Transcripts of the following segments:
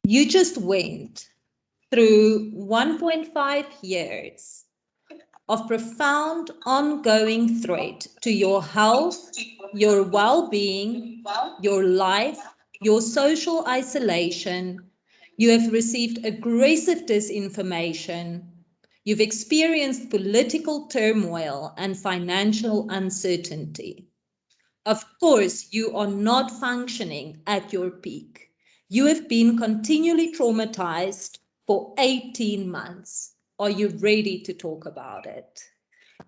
You just went through 1.5 years of profound ongoing threat to your health, your well-being, your life, your social isolation. You have received aggressive disinformation. You've experienced political turmoil and financial uncertainty. Of course, you are not functioning at your peak. You have been continually traumatized for 18 months. Are you ready to talk about it?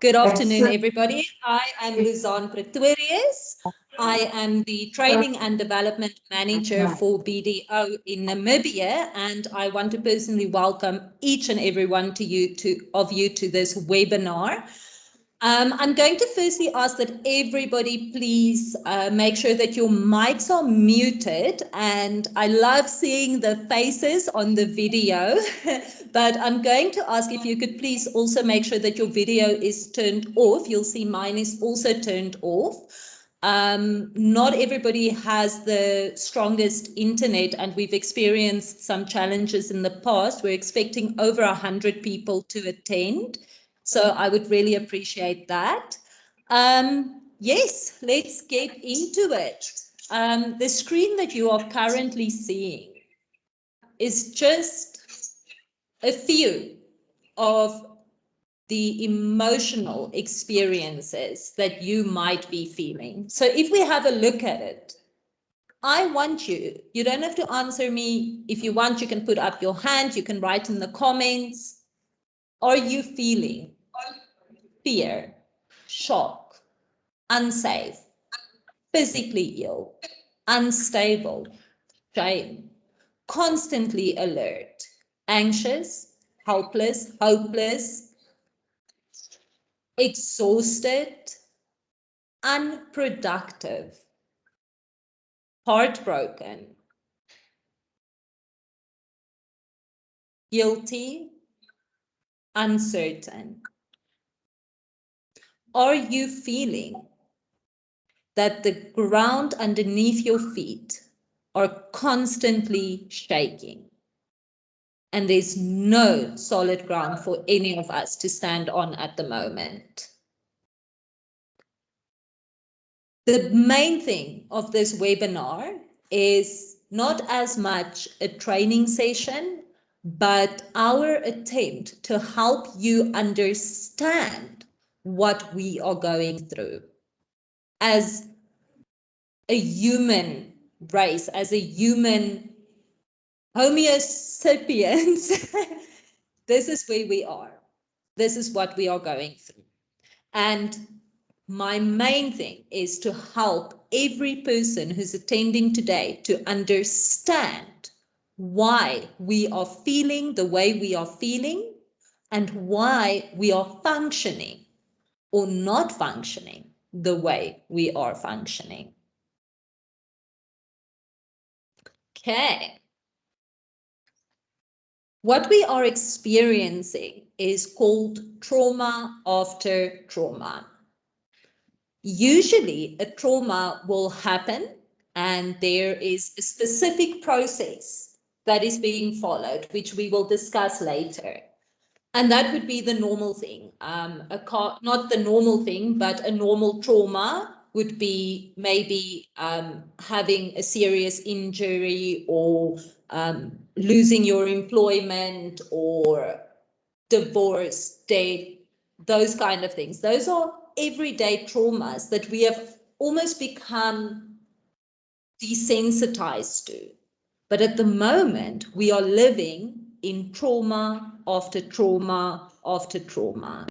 Good afternoon, everybody. I am Luzanne Pretorius. I am the Training and Development Manager for BDO in Namibia, and I want to personally welcome each and every one of you to this webinar. I'm going to firstly ask that everybody please make sure that your mics are muted, and I love seeing the faces on the video, but I'm going to ask if you could please also make sure that your video is turned off. You'll see mine is also turned off. Not everybody has the strongest internet, and we've experienced some challenges in the past. We're expecting over 100 people to attend. So I would really appreciate that. Yes, let's get into it. The screen that you are currently seeing is just a few of the emotional experiences that you might be feeling. So if we have a look at it, I want you don't have to answer me. If you want, you can put up your hand, you can write in the comments. Are you feeling fear, shock, unsafe, physically ill, unstable, shame, constantly alert, anxious, helpless, hopeless, exhausted, unproductive, heartbroken, guilty, uncertain? Are you feeling that the ground underneath your feet are constantly shaking and there's no solid ground for any of us to stand on at the moment? The main thing of this webinar is not as much a training session, but our attempt to help you understand what we are going through as a human race, as a human Homo sapiens. This is where we are. This is what we are going through. And my main thing is to help every person who's attending today to understand why we are feeling the way we are feeling and why we are functioning or not functioning the way we are functioning. Okay. What we are experiencing is called trauma after trauma. Usually a trauma will happen and there is a specific process that is being followed, which we will discuss later. And that would be the normal thing. Not the normal thing, but a normal trauma would be maybe having a serious injury or losing your employment or divorce, death, those kind of things. Those are everyday traumas that we have almost become desensitized to. But at the moment, we are living in trauma after trauma after trauma.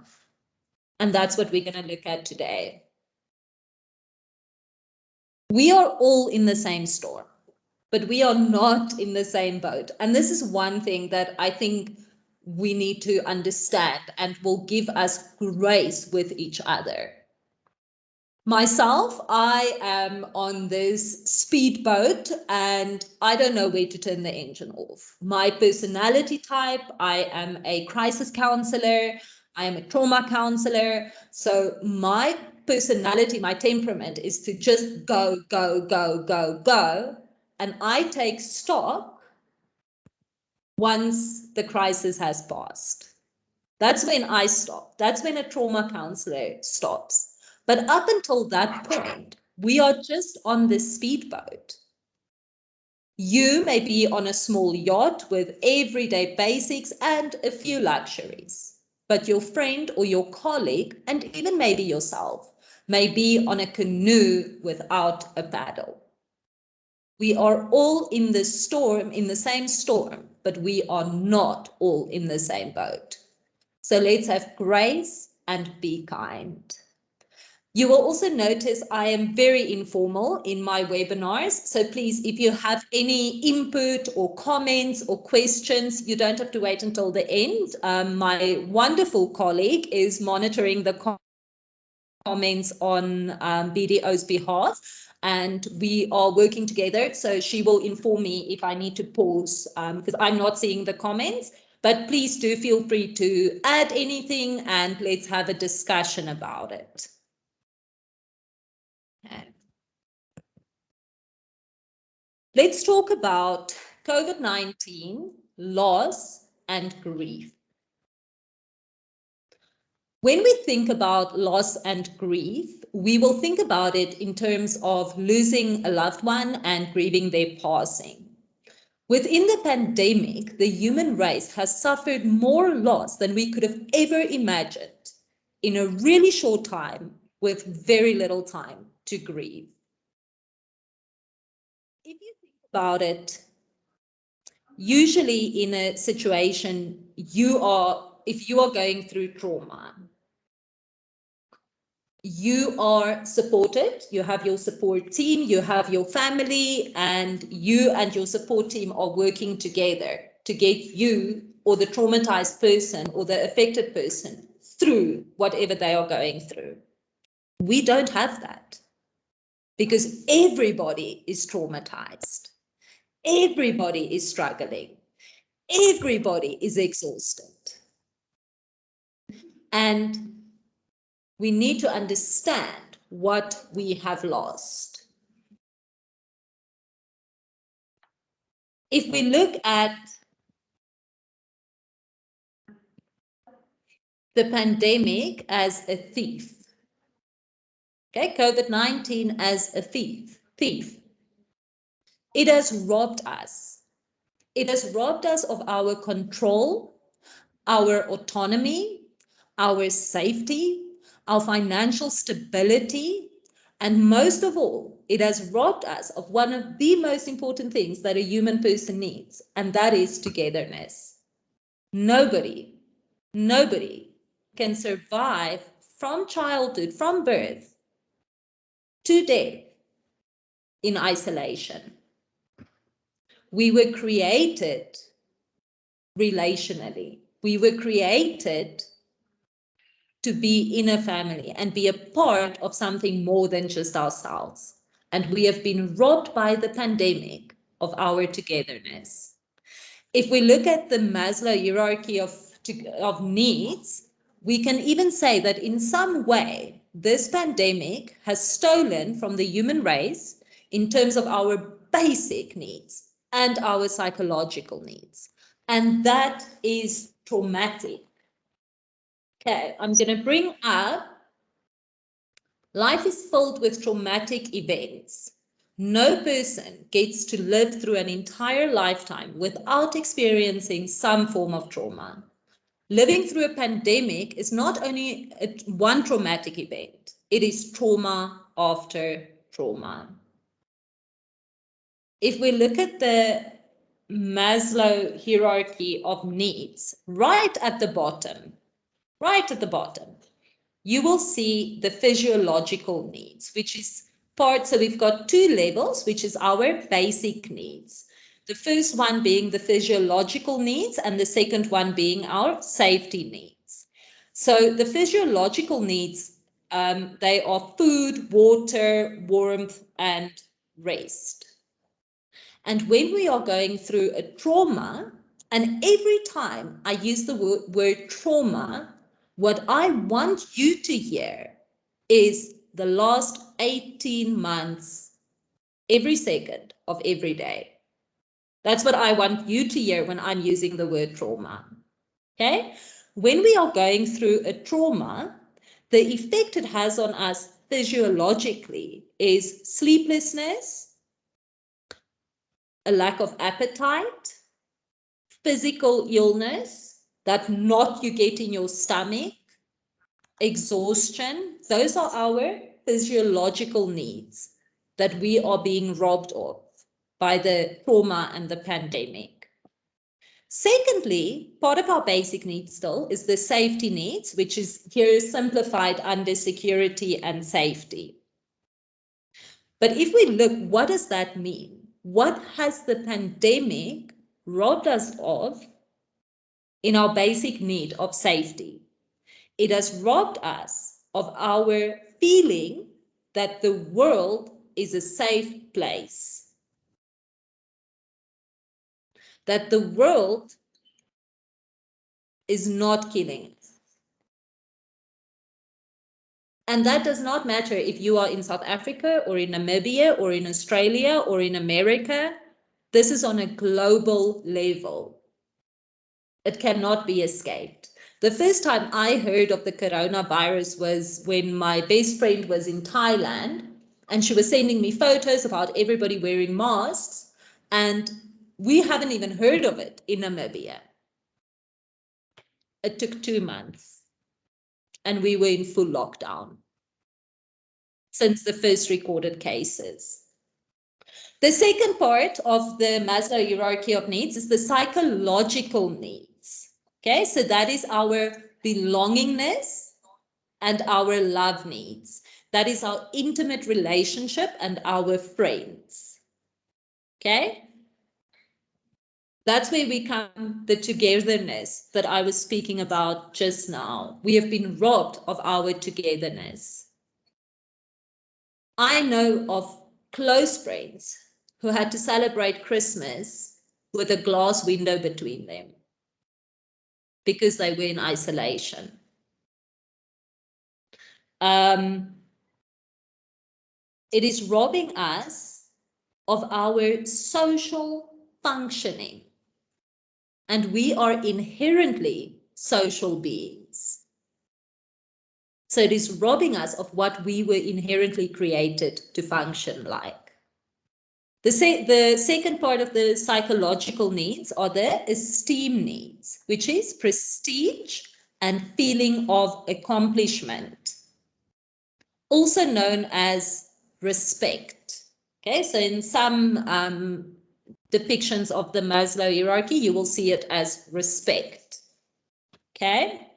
And that's what we're going to look at today. We are all in the same storm, but we are not in the same boat. And this is one thing that I think we need to understand and will give us grace with each other. Myself, I am on this speedboat and I don't know where to turn the engine off. My personality type, I am a crisis counselor, I am a trauma counselor. So my personality, my temperament is to just go, go, go, go, go. And I take stock once the crisis has passed. That's when I stop. That's when a trauma counselor stops. But up until that point, we are just on this speedboat. You may be on a small yacht with everyday basics and a few luxuries. But your friend or your colleague, and even maybe yourself, may be on a canoe without a paddle. We are all in the storm, in the same storm, but we are not all in the same boat. So let's have grace and be kind. You will also notice I am very informal in my webinars. So please, if you have any input or comments or questions, you don't have to wait until the end. My wonderful colleague is monitoring the comments on BDO's behalf, and we are working together. So she will inform me if I need to pause because I'm not seeing the comments. But please do feel free to add anything and let's have a discussion about it. Okay. Let's talk about COVID-19, loss, and grief. When we think about loss and grief, we will think about it in terms of losing a loved one and grieving their passing. Within the pandemic, the human race has suffered more loss than we could have ever imagined in a really short time with very little time to grieve. If you think about it, usually in a situation, if you are going through trauma, you are supported, you have your support team, you have your family, and you and your support team are working together to get you or the traumatized person or the affected person through whatever they are going through. We don't have that because everybody is traumatized. Everybody is struggling. Everybody is exhausted. And we need to understand what we have lost. If we look at the pandemic as a thief, okay, COVID-19 as a thief, it has robbed us. It has robbed us of our control, our autonomy, our safety, our financial stability, and most of all, it has robbed us of one of the most important things that a human person needs, and that is togetherness. Nobody can survive from childhood, from birth to death in isolation. We were created relationally. We were created to be in a family and be a part of something more than just ourselves. And we have been robbed by the pandemic of our togetherness. If we look at the Maslow hierarchy of needs, we can even say that in some way, this pandemic has stolen from the human race in terms of our basic needs and our psychological needs. And that is traumatic. Okay, I'm going to bring up, life is filled with traumatic events. No person gets to live through an entire lifetime without experiencing some form of trauma. Living through a pandemic is not only one traumatic event, it is trauma after trauma. If we look at the Maslow hierarchy of needs, right at the bottom, you will see the physiological needs, which is part, so we've got two levels, which is our basic needs. The first one being the physiological needs and the second one being our safety needs. So the physiological needs, they are food, water, warmth, and rest. And when we are going through a trauma, and every time I use the word trauma, what I want you to hear is the last 18 months, every second of every day. That's what I want you to hear when I'm using the word trauma. Okay? When we are going through a trauma, the effect it has on us physiologically is sleeplessness, a lack of appetite, physical illness, that knot you get in your stomach, exhaustion. Those are our physiological needs that we are being robbed of by the trauma and the pandemic. Secondly, part of our basic needs still is the safety needs, which is here simplified under security and safety. But if we look, what does that mean? What has the pandemic robbed us of in our basic need of safety? It has robbed us of our feeling that the world is a safe place, that the world is not killing us. And that does not matter if you are in South Africa or in Namibia or in Australia or in America. This is on a global level. It cannot be escaped. The first time I heard of the coronavirus was when my best friend was in Thailand and she was sending me photos about everybody wearing masks, and we haven't even heard of it in Namibia. It took 2 months and we were in full lockdown since the first recorded cases. The second part of the Maslow hierarchy of needs is the psychological needs. Okay, so that is our belongingness and our love needs. That is our intimate relationship and our friends. Okay? That's where we come the togetherness that I was speaking about just now. We have been robbed of our togetherness. I know of close friends who had to celebrate Christmas with a glass window between them because they were in isolation. It is robbing us of our social functioning. And we are inherently social beings. So it is robbing us of what we were inherently created to function like. The second part of the psychological needs are the esteem needs, which is prestige and feeling of accomplishment, also known as respect. Okay, so in some depictions of the Maslow hierarchy, you will see it as respect. Okay,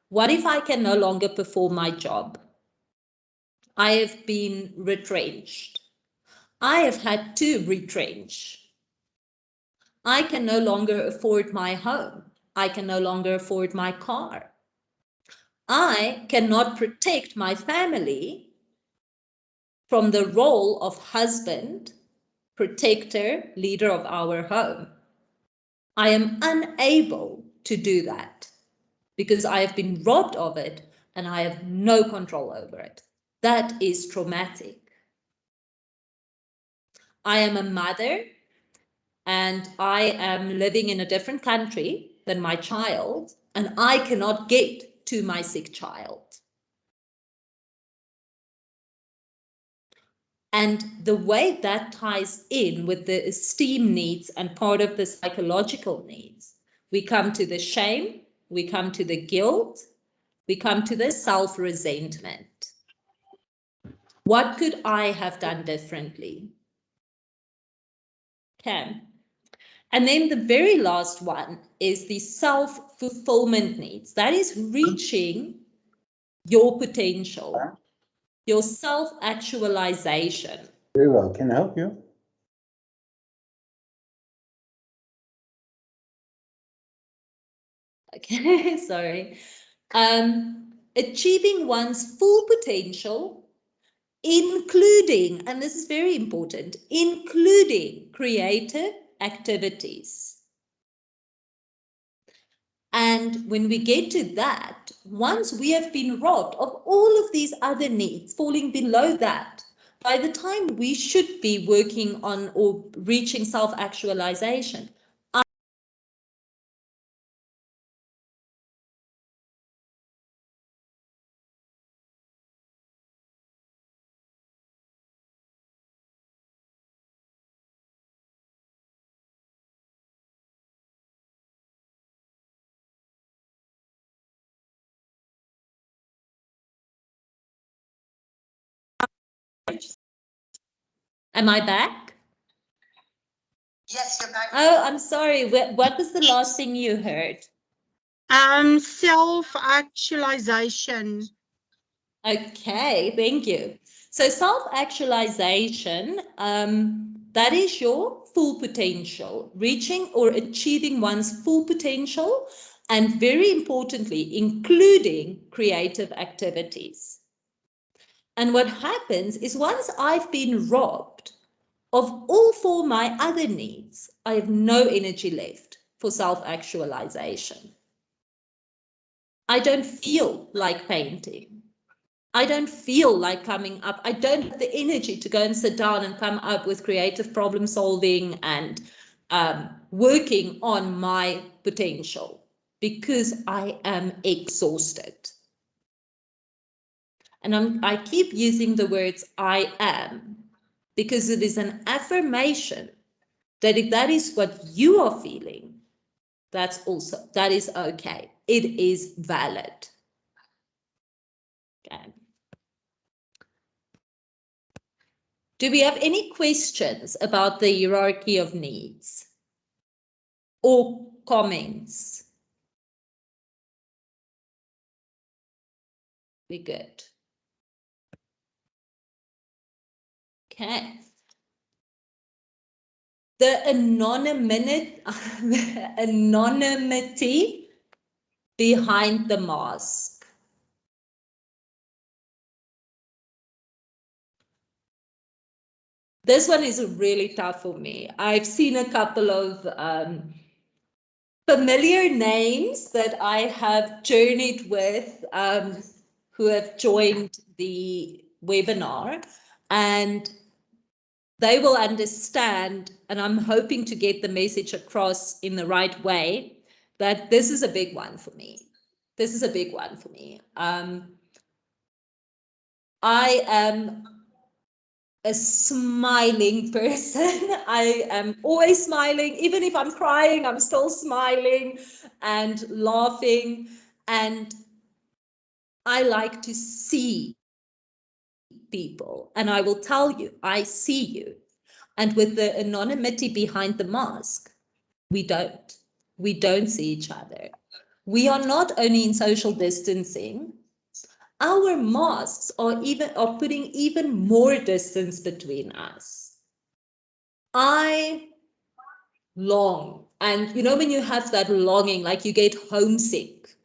what if I can no longer perform my job? I have been retrenched. I have had to retrench. I can no longer afford my home. I can no longer afford my car. I cannot protect my family from the role of husband, protector, leader of our home. I am unable to do that because I have been robbed of it and I have no control over it. That is traumatic. I am a mother and I am living in a different country than my child, and I cannot get to my sick child. And the way that ties in with the esteem needs and part of the psychological needs, we come to the shame, we come to the guilt, we come to the self-resentment. What could I have done differently? Okay. And then the very last one is the self-fulfillment needs. That is reaching your potential. your self-actualization. Very well. Can I help you? Okay, sorry. Achieving one's full potential, including, and this is very important, including creative activities. And when we get to that, once we have been robbed of all of these other needs, falling below that, by the time we should be working on or reaching self-actualization, am I back? Yes, you're back. Oh, I'm sorry. What was the last thing you heard? Self-actualization. Okay, thank you. So self-actualization, that is your full potential, reaching or achieving one's full potential, and very importantly, including creative activities. And what happens is once I've been robbed of all four my other needs, I have no energy left for self-actualization. I don't feel like painting. I don't feel like coming up. I don't have the energy to go and sit down and come up with creative problem solving and working on my potential because I am exhausted. And I keep using the words I am because it is an affirmation that if that is what you are feeling, that is okay. It is valid. Okay. Do we have any questions about the hierarchy of needs or comments? We're good. Okay. The anonymity behind the mask. This one is really tough for me. I've seen a couple of familiar names that I have journeyed with who have joined the webinar, and they will understand, and I'm hoping to get the message across in the right way, that this is a big one for me. This is a big one for me. I am a smiling person. I am always smiling. Even if I'm crying, I'm still smiling and laughing. And I like to see people. And I will tell you, I see you. And with the anonymity behind the mask, we don't. We don't see each other. We are not only in social distancing, our masks are putting even more distance between us. I long, and you know when you have that longing, like you get homesick,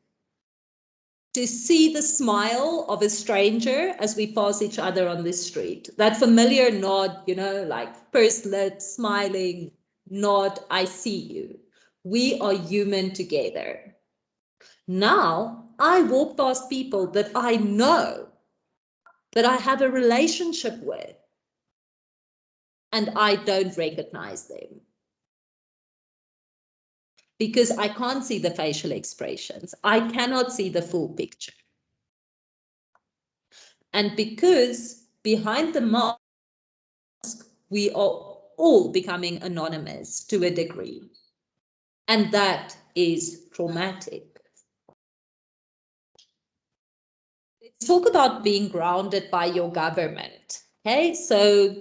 to see the smile of a stranger as we pass each other on the street. That familiar nod, you know, like pursed lips, smiling nod, I see you. We are human together. Now, I walk past people that I know, that I have a relationship with, and I don't recognize them because I can't see the facial expressions. I cannot see the full picture. And because behind the mask, we are all becoming anonymous to a degree. And that is traumatic. Let's talk about being grounded by your government. Okay, so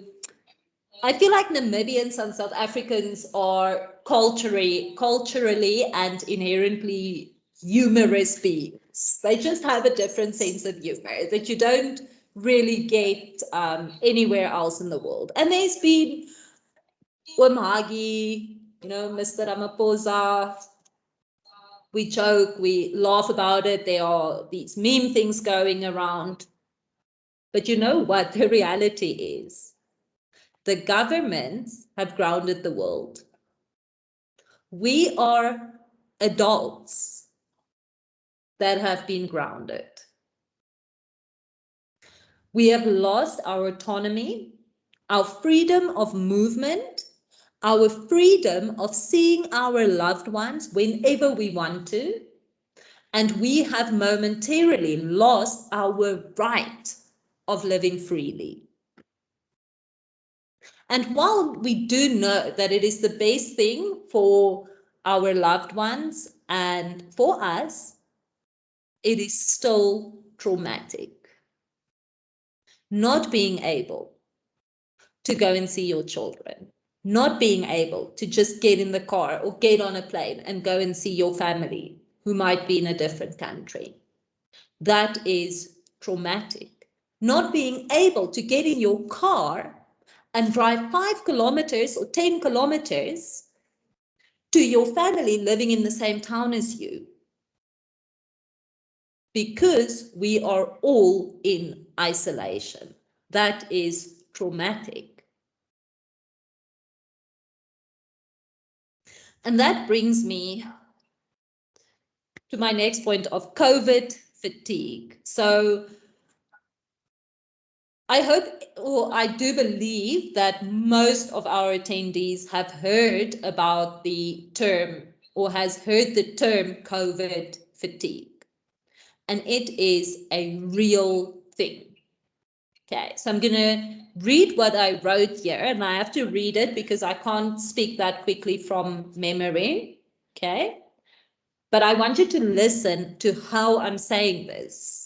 I feel like Namibians and South Africans are culturally and inherently humorous beings. They just have a different sense of humor that you don't really get anywhere else in the world. And there's been Umhagi, Mr. Ramaphosa. We joke, we laugh about it. There are these meme things going around. But you know what the reality is? The governments have grounded the world. We are adults that have been grounded. We have lost our autonomy, our freedom of movement, our freedom of seeing our loved ones whenever we want to, and we have momentarily lost our right of living freely. And while we do know that it is the best thing for our loved ones and for us, it is still traumatic. Not being able to go and see your children, not being able to just get in the car or get on a plane and go and see your family who might be in a different country. That is traumatic. Not being able to get in your car and drive 5 kilometers or 10 kilometers to your family living in the same town as you. Because we are all in isolation. That is traumatic. And that brings me to my next point of COVID fatigue. So I hope, or I do believe that most of our attendees have heard about the term or has heard the term COVID fatigue. And it is a real thing. Okay, so I'm going to read what I wrote here, and I have to read it because I can't speak that quickly from memory. Okay, but I want you to listen to how I'm saying this.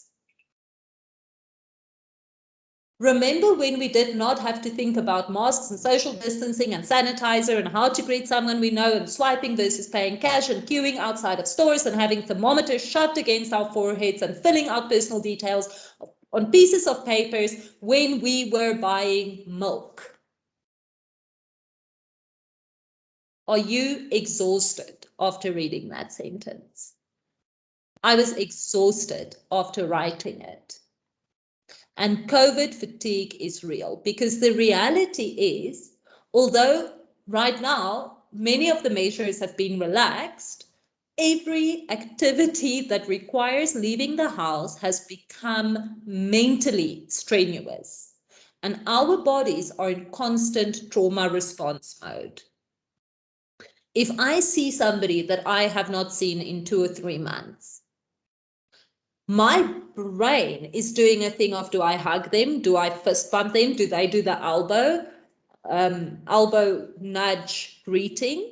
Remember when we did not have to think about masks and social distancing and sanitizer and how to greet someone we know and swiping versus paying cash and queuing outside of stores and having thermometers shoved against our foreheads and filling out personal details on pieces of papers when we were buying milk? Are you exhausted after reading that sentence? I was exhausted after writing it. And COVID fatigue is real because the reality is, although right now many of the measures have been relaxed, every activity that requires leaving the house has become mentally strenuous. And our bodies are in constant trauma response mode. If I see somebody that I have not seen in 2 or 3 months, my brain is doing a thing of, do I hug them? Do I fist bump them? Do they do the elbow nudge greeting?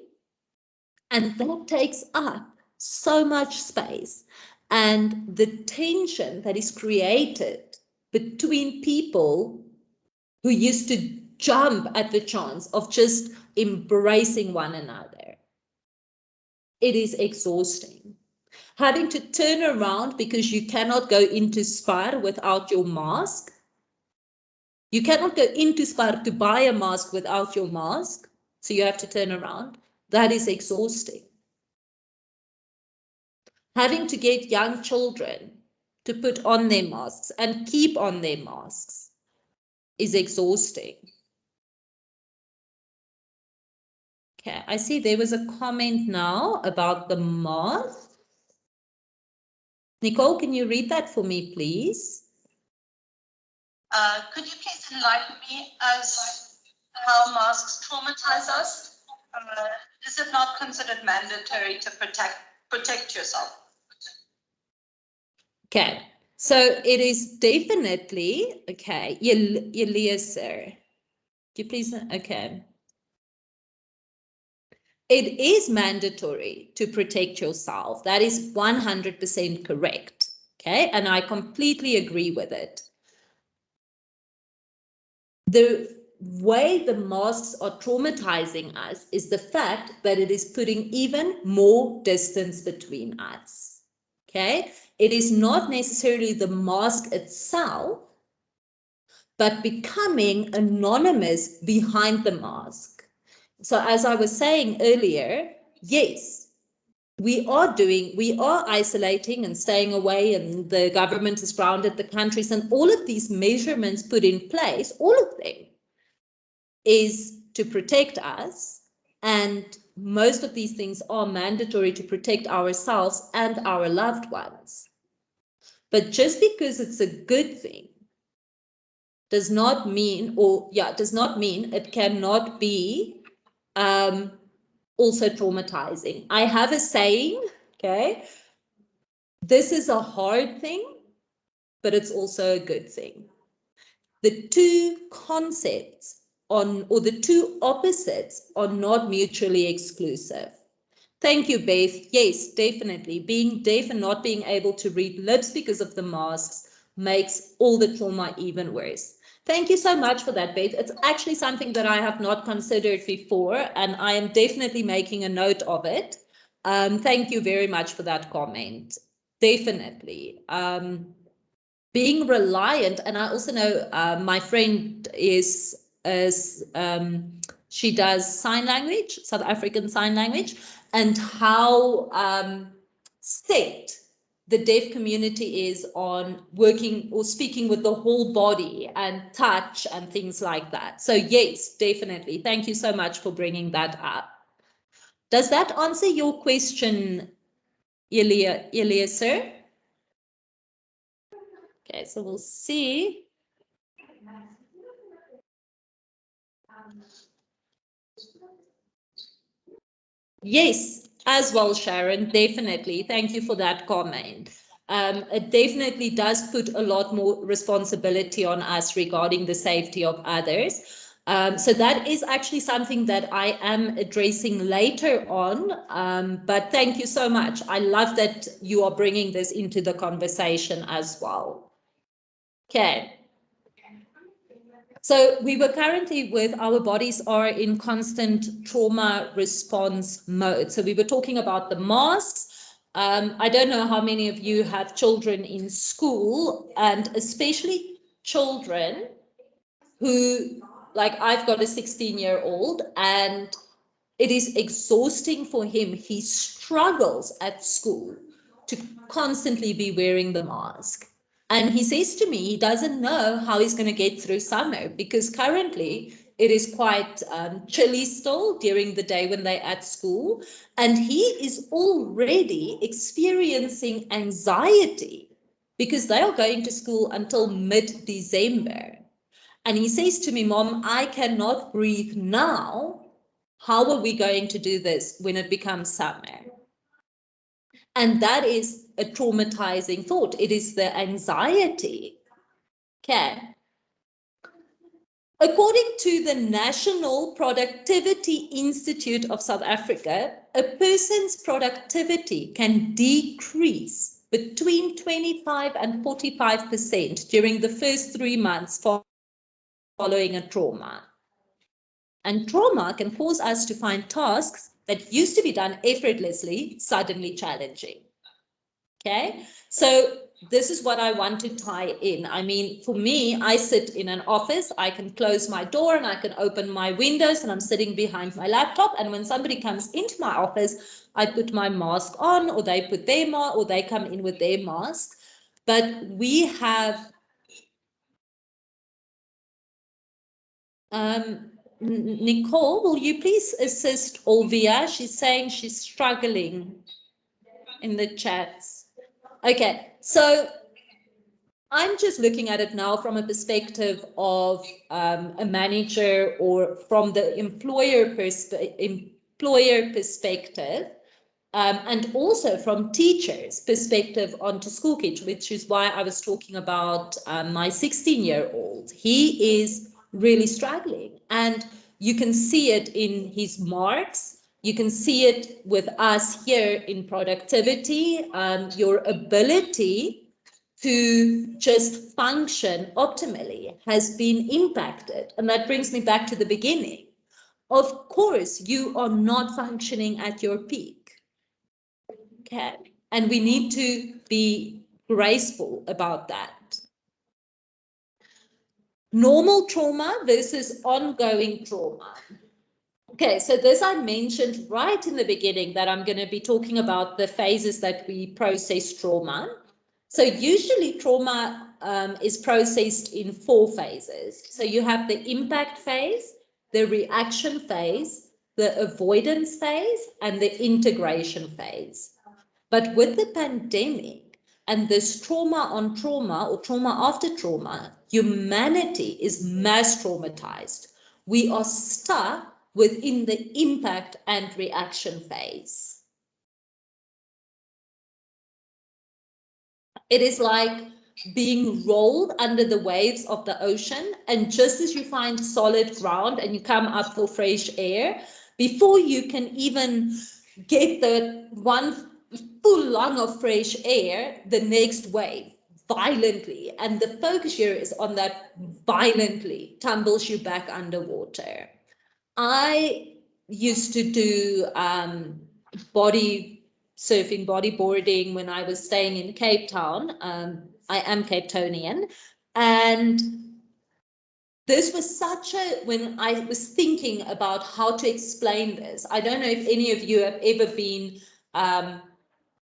And that takes up so much space. And the tension that is created between people who used to jump at the chance of just embracing one another, it is exhausting. Having to turn around because you cannot go into Spar without your mask. You cannot go into Spar to buy a mask without your mask. So you have to turn around. That is exhausting. Having to get young children to put on their masks and keep on their masks is exhausting. Okay, I see there was a comment now about the mask. Nicole, can you read that for me, please? Could you please enlighten me as how masks traumatize us? Is it not considered mandatory to protect yourself? Okay, so it is definitely, okay, Eliezer, do you please, okay. It is mandatory to protect yourself. That is 100% correct, okay? And I completely agree with it. The way the masks are traumatizing us is the fact that it is putting even more distance between us, okay? It is not necessarily the mask itself, but becoming anonymous behind the mask. So as I was saying earlier, yes, we are isolating and staying away, and the government has grounded the countries, and all of these measurements put in place, all of them is to protect us. And most of these things are mandatory to protect ourselves and our loved ones. But just because it's a good thing does not mean, it cannot be also traumatizing. I have a saying, okay, this is a hard thing, but it's also a good thing. The two concepts or the two opposites are not mutually exclusive. Thank you, Beth. Yes, definitely. Being deaf and not being able to read lips because of the masks makes all the trauma even worse. Thank you so much for that, Beth. It's actually something that I have not considered before, and I am definitely making a note of it. Thank you very much for that comment. Definitely. Being reliant, and I also know my friend she does sign language, South African Sign Language, and how set the deaf community is on working or speaking with the whole body and touch and things like that. So yes, definitely. Thank you so much for bringing that up. Does that answer your question, Eliezer? Okay, so we'll see. Yes, as well, Sharon, definitely. Thank you for that comment. It definitely does put a lot more responsibility on us regarding the safety of others. So that is actually something that I am addressing later on. But thank you so much. I love that you are bringing this into the conversation as well. Okay. So we were currently with our bodies are in constant trauma response mode. So we were talking about the masks. I don't know how many of you have children in school, and especially children who, like I've got a 16-year-old, and it is exhausting for him. He struggles at school to constantly be wearing the mask. And he says to me, he doesn't know how he's going to get through summer because currently it is quite chilly still during the day when they're at school. And he is already experiencing anxiety because they are going to school until mid-December. And he says to me, Mom, I cannot breathe now. How are we going to do this when it becomes summer? And that is a traumatizing thought. It is the anxiety. Okay. According to the National Productivity Institute of South Africa, a person's productivity can decrease between 25 and 45% during the first 3 months following a trauma. And trauma can force us to find tasks that used to be done effortlessly suddenly challenging. Okay, so this is what I want to tie in. I mean, for me, I sit in an office, I can close my door and I can open my windows and I'm sitting behind my laptop. And when somebody comes into my office, I put my mask on, or they put their mask, or they come in with their mask. But we have Nicole, will you please assist Olvia? She's saying she's struggling in the chats. Okay, so I'm just looking at it now from a perspective of a manager, or from the employer perspective, and also from teachers' perspective onto school kids, which is why I was talking about my 16-year-old. He is really struggling, and you can see it in his marks. You can see it with us here in productivity, your ability to just function optimally has been impacted. And that brings me back to the beginning. Of course, you are not functioning at your peak. Okay. And we need to be graceful about that. Normal trauma versus ongoing trauma. Okay, so this I mentioned right in the beginning that I'm going to be talking about the phases that we process trauma. So usually trauma is processed in 4 phases. So you have the impact phase, the reaction phase, the avoidance phase, and the integration phase. But with the pandemic and this trauma on trauma or trauma after trauma, humanity is mass traumatized. We are stuck within the impact and reaction phase. It is like being rolled under the waves of the ocean, and just as you find solid ground and you come up for fresh air, before you can even get the one full lung of fresh air, the next wave violently, and the focus here is on that violently tumbles you back underwater. I used to do body surfing, bodyboarding when I was staying in Cape Town. I am Cape Townian, and this was such a, when I was thinking about how to explain this, I don't know if any of you have ever been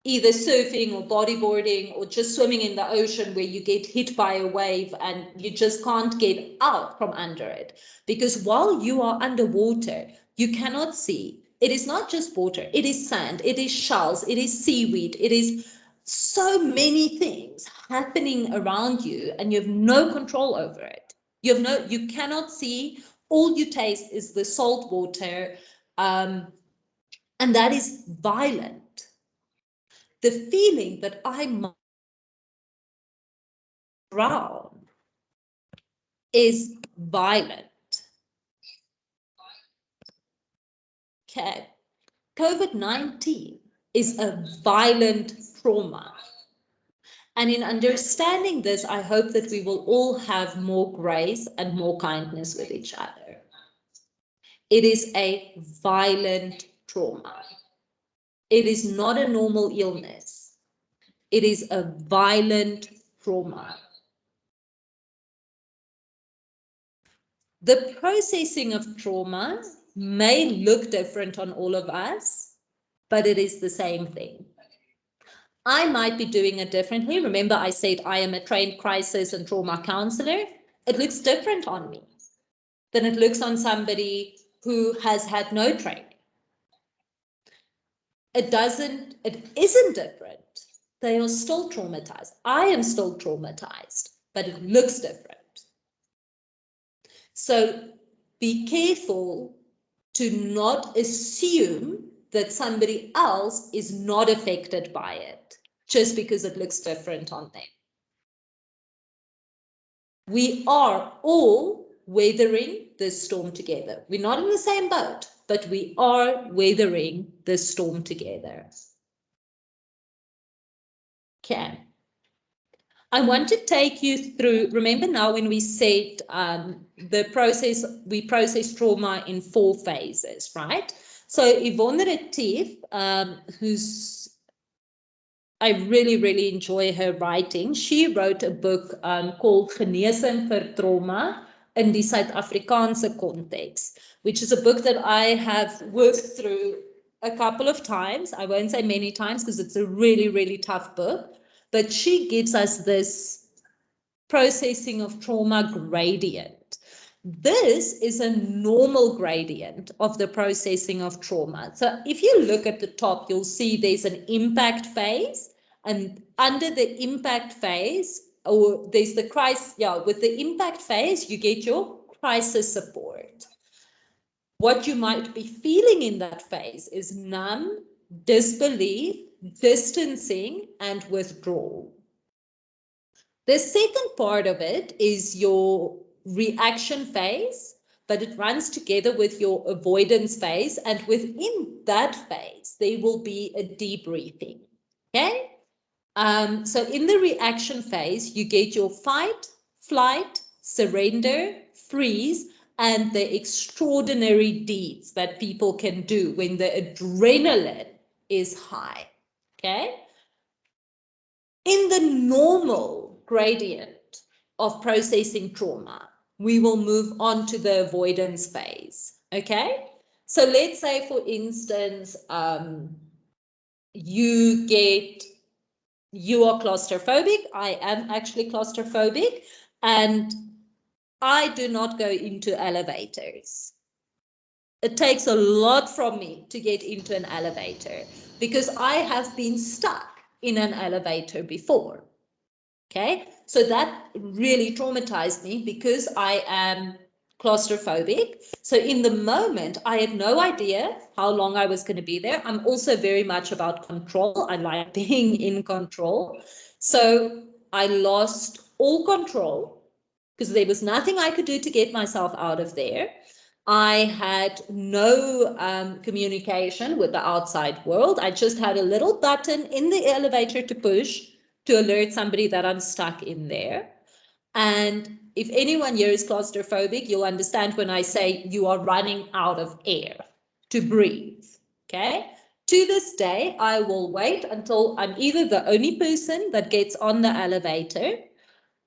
either surfing or bodyboarding or just swimming in the ocean where you get hit by a wave and you just can't get out from under it. Because while you are underwater, you cannot see. It is not just water, it is sand, it is shells, it is seaweed, it is so many things happening around you and you have no control over it. You cannot see. All you taste is the salt water, and that is violent. The feeling that I might drown is violent. Okay. COVID-19 is a violent trauma. And in understanding this, I hope that we will all have more grace and more kindness with each other. It is a violent trauma. It is not a normal illness. It is a violent trauma. The processing of trauma may look different on all of us, but it is the same thing. I might be doing it differently. Remember, I said I am a trained crisis and trauma counselor. It looks different on me than it looks on somebody who has had no training. It isn't different. They are still traumatized. I am still traumatized, but it looks different. So be careful to not assume that somebody else is not affected by it just because it looks different on them. We are all weathering this storm together. We're not in the same boat, but we are weathering this storm together. Okay. I want to take you through, remember now when we said we process trauma in 4 phases, right? So Yvonne Retief, I really enjoy her writing. She wrote a book called Genesing vir Trauma in die Suid-Afrikaanse context, which is a book that I have worked through a couple of times. I won't say many times because it's a really tough book. But she gives us this processing of trauma gradient. This is a normal gradient of the processing of trauma. So if you look at the top, you'll see there's an impact phase, and under the impact phase, or there's the crisis, with the impact phase, you get your crisis support. What you might be feeling in that phase is numb, disbelief, distancing, and withdrawal. The second part of it is your reaction phase, but it runs together with your avoidance phase. And within that phase, there will be a debriefing. Okay? So in the reaction phase, you get your fight, flight, surrender, freeze, and the extraordinary deeds that people can do when the adrenaline is high. Okay? In the normal gradient of processing trauma, we will move on to the avoidance phase. Okay, so let's say, for instance, you are claustrophobic. I am actually claustrophobic, and I do not go into elevators. It takes a lot from me to get into an elevator because I have been stuck in an elevator before. Okay, so that really traumatized me because I am claustrophobic. So in the moment, I had no idea how long I was going to be there. I'm also very much about control. I like being in control. So I lost all control because there was nothing I could do to get myself out of there. I had no communication with the outside world. I just had a little button in the elevator to push to alert somebody that I'm stuck in there. And if anyone here is claustrophobic, you'll understand when I say you are running out of air to breathe. Okay. To this day, I will wait until I'm either the only person that gets on the elevator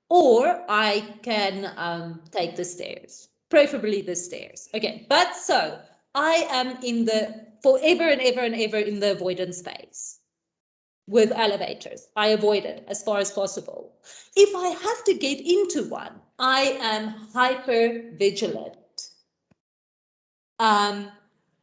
or I can take the stairs, preferably the stairs. Okay, but so I am in the forever and ever and ever in the avoidance phase with elevators. I avoid it as far as possible. If I have to get into one, I am hyper vigilant.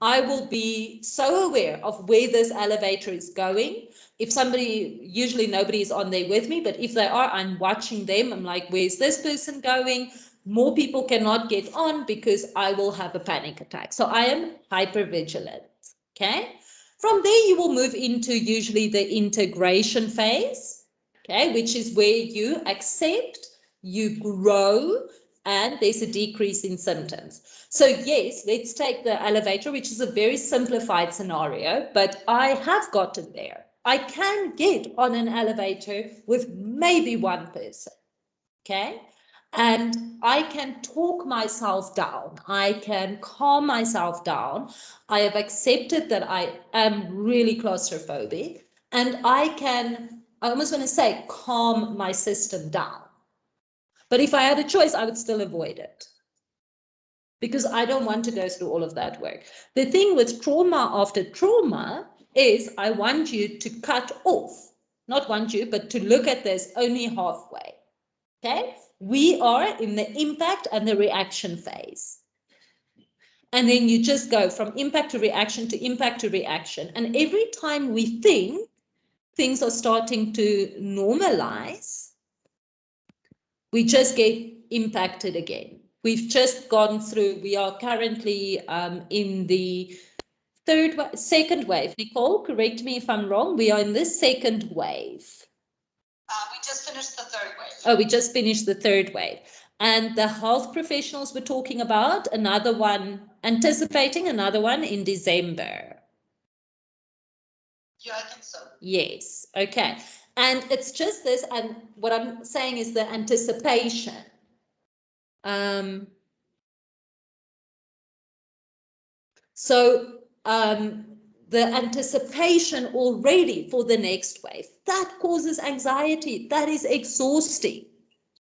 I will be so aware of where this elevator is going. If somebody, usually nobody is on there with me, but if they are, I'm watching them. I'm like, where's this person going? More people cannot get on because I will have a panic attack. So I am hyper vigilant. Okay. From there, you will move into usually the integration phase, okay, which is where you accept, you grow, and there's a decrease in symptoms. So yes, let's take the elevator, which is a very simplified scenario, but I have gotten there. I can get on an elevator with maybe one person, okay? And I can talk myself down. I can calm myself down. I have accepted that I am really claustrophobic, and I almost want to say, calm my system down. But if I had a choice, I would still avoid it because I don't want to go through all of that work. The thing with trauma after trauma is I want you to cut off, not want you, but to look at this only halfway. Okay, we are in the impact and the reaction phase. And then you just go from impact to reaction to impact to reaction. And every time we think things are starting to normalize, we just get impacted again. We've just gone through, we are currently in the second wave. Nicole, correct me if I'm wrong. We are in this second wave. We just finished the third wave. Oh, we just finished the third wave. And the health professionals were talking about another one, anticipating another one in December. Yeah, I think so. Yes. Okay. And it's just this, and what I'm saying is the anticipation. The anticipation already for the next wave, that causes anxiety. That is exhausting.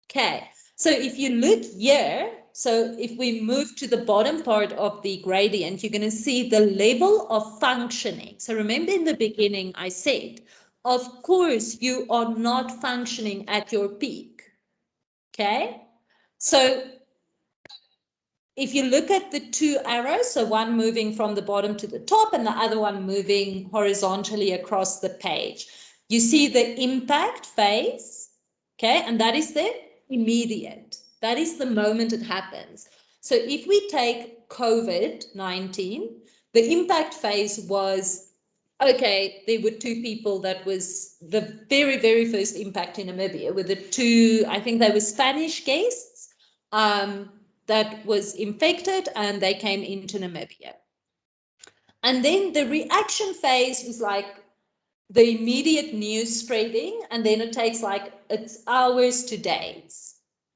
Okay, so if you look here, so if we move to the bottom part of the gradient, you're going to see the level of functioning. So remember in the beginning, I said, of course, you are not functioning at your peak. Okay, so if you look at the two arrows, so one moving from the bottom to the top and the other one moving horizontally across the page, you see the impact phase, okay? And that is the immediate. That is the moment it happens. So if we take COVID-19, the impact phase was, okay, there were two people that was the very, very first impact in Namibia with the two, I think they were Spanish guests, that was infected and they came into Namibia. And then the reaction phase was like the immediate news spreading, and then it takes like it's hours to days.